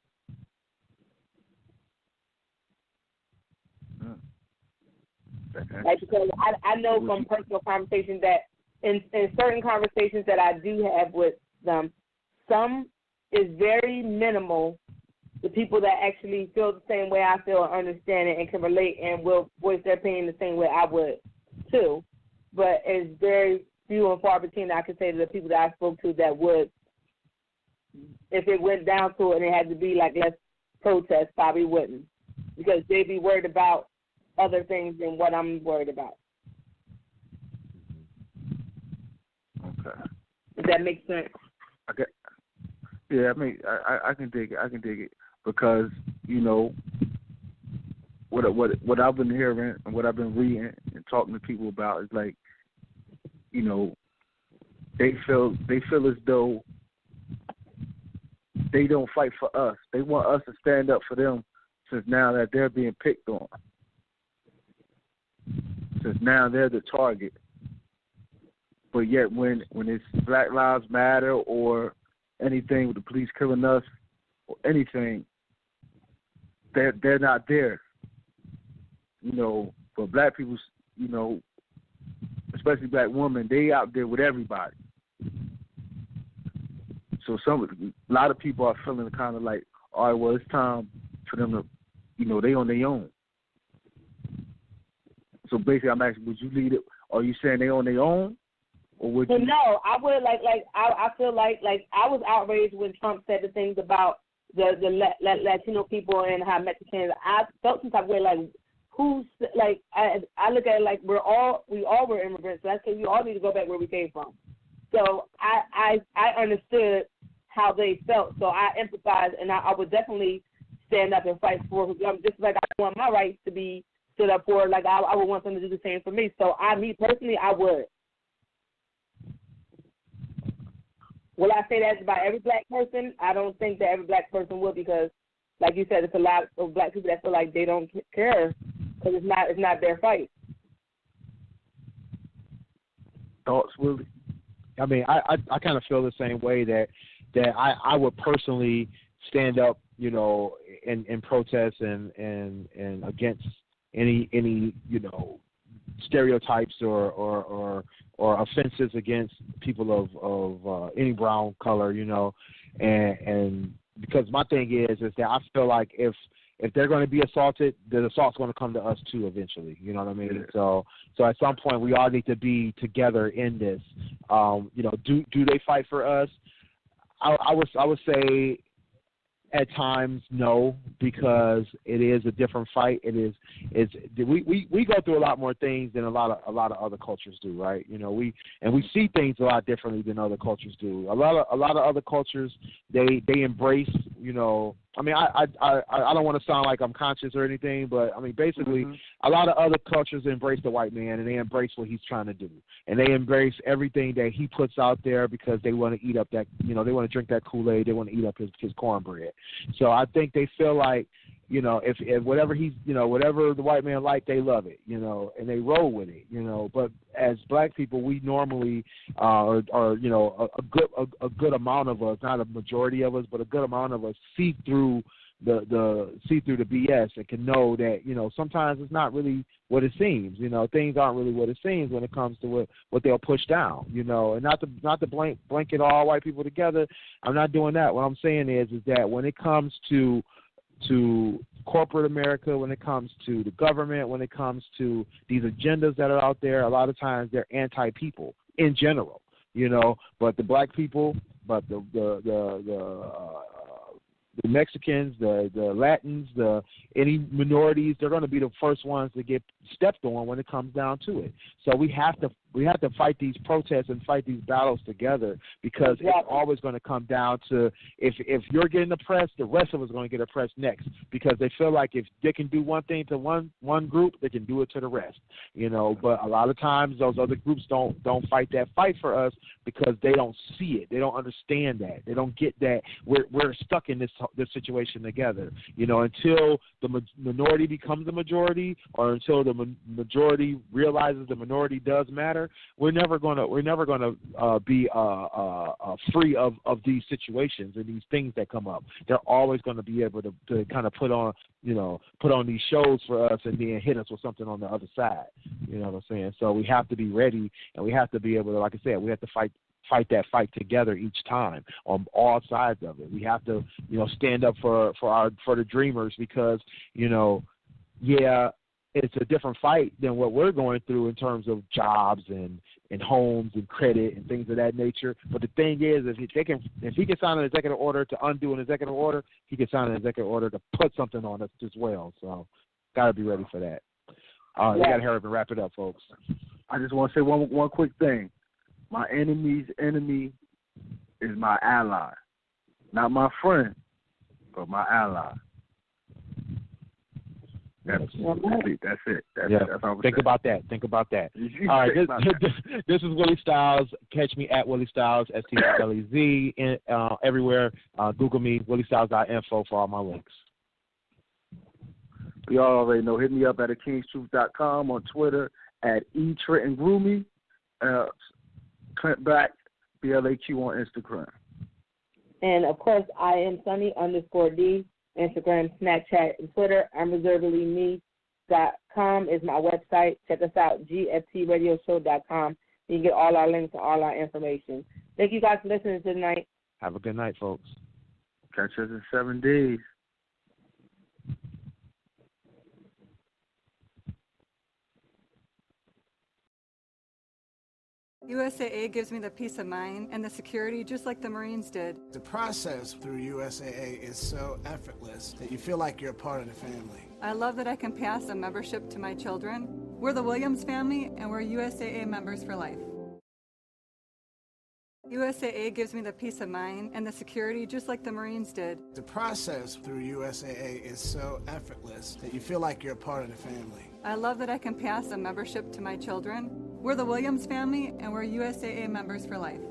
Like, because I know from personal conversations that in certain conversations that I do have with them, some is very minimal. The people that actually feel the same way I feel and understand it and can relate and will voice their opinion the same way I would too. But it's very few and far between that I can say to the people that I spoke to that would, if it went down to it and it had to be like let's protest, probably wouldn't, because they'd be worried about other things than what I'm worried about. Okay. Does that make sense? Okay. Yeah, I can dig it. because what I've been hearing and what I've been reading and talking to people about is like, they feel as though they don't fight for us. They want us to stand up for them, since now that they're being picked on. Since now they're the target. But yet when it's Black Lives Matter or anything with the police killing us or anything, they're not there. For black people, especially black women, they out there with everybody. So a lot of people are feeling kind of like, all right, well, it's time for them to, they on their own. So basically, I'm asking, would you lead it? Are you saying they on their own, or would you? No, I would I feel like I was outraged when Trump said the things about the Latino people and how Mexicans. I felt some type of way like, who's like I look at it like we all were immigrants. So that's because we all need to go back where we came from. So I understood how they felt. So I empathized, and I would definitely stand up and fight for just like I want my rights to be stood up for. Like I would want them to do the same for me. So me personally, I would. Will I say that about every black person? I don't think that every black person would, because, like you said, it's a lot of black people that feel like they don't care because it's not their fight. Thoughts, Willie? I mean, I kind of feel the same way that I would personally stand up, in protest and against any stereotypes or offenses against people of any brown color, and because my thing is that I feel like if they're going to be assaulted, the assault's going to come to us too eventually. You know what I mean? Yeah. So at some point we all need to be together in this. Do they fight for us? I would say at times no, because it is a different fight. We go through a lot more things than a lot of other cultures do, right? We see things a lot differently than other cultures do. A lot of other cultures they embrace, I mean, I don't want to sound like I'm conscious or anything, but I mean, basically, a lot of other cultures embrace the white man and they embrace what he's trying to do, and they embrace everything that he puts out there because they want to eat up that, they want to drink that Kool-Aid, they want to eat up his cornbread. So I think they feel like, if whatever whatever the white man like, they love it, and they roll with it, But as black people, we normally are a good amount of us, not a majority of us, but a good amount of us see through the BS and can know that sometimes it's not really what it seems. Things aren't really what it seems when it comes to what they'll push down. And not to blanket all white people together. I'm not doing that. What I'm saying is that when it comes to corporate America, when it comes to the government, when it comes to these agendas that are out there, a lot of times they're anti-people in general, but the black people, but the Mexicans, the Latins, any minorities, they're going to be the first ones to get stepped on when it comes down to it. So we have to fight these protests and fight these battles together, because it's always going to come down to if you're getting oppressed, the rest of us are going to get oppressed next, because they feel like if they can do one thing to one group, they can do it to the rest. But a lot of times those other groups don't fight that fight for us because they don't see it. They don't understand that. They don't get that we're stuck in this situation together. Until the minority becomes a majority, or until the majority realizes the minority does matter, we're never gonna be free of these situations and these things that come up. They're always going to be able to kind of put on these shows for us and then hit us with something on the other side. You know what I'm saying? So we have to be ready, and we have to be able to, like I said, we have to fight that fight together each time on all sides of it. We have to, stand up for the dreamers, because, it's a different fight than what we're going through in terms of jobs and homes and credit and things of that nature. But the thing is, if he can sign an executive order to undo an executive order, he can sign an executive order to put something on us as well. So, got to be ready for that. We got to hurry up and wrap it up, folks. I just want to say one quick thing. My enemy's enemy is my ally, not my friend. but my ally. That's it. That's all Think about that. All right, this is Willie Styles. Catch me at Willie Styles, STLEZ, everywhere. Google me, WillieStyles.info for all my links. You all already know. Hit me up at akingstruth.com, on Twitter at eTrentonGroomy, Clint Black, BLAQ on Instagram. And, of course, I am Sunny_D, Instagram, Snapchat, and Twitter. I'mReservedlyMe.com is my website. Check us out, GFTRadioshow.com. You can get all our links and all our information. Thank you guys for listening tonight. Have a good night, folks. Catch us in 7 days. USAA gives me the peace of mind and the security just like the Marines did. The process through USAA is so effortless that you feel like you're a part of the family. I love that I can pass a membership to my children. We're the Williams family and we're USAA members for life. USAA gives me the peace of mind and the security just like the Marines did. The process through USAA is so effortless that you feel like you're a part of the family. I love that I can pass a membership to my children. We're the Williams family and we're USAA members for life.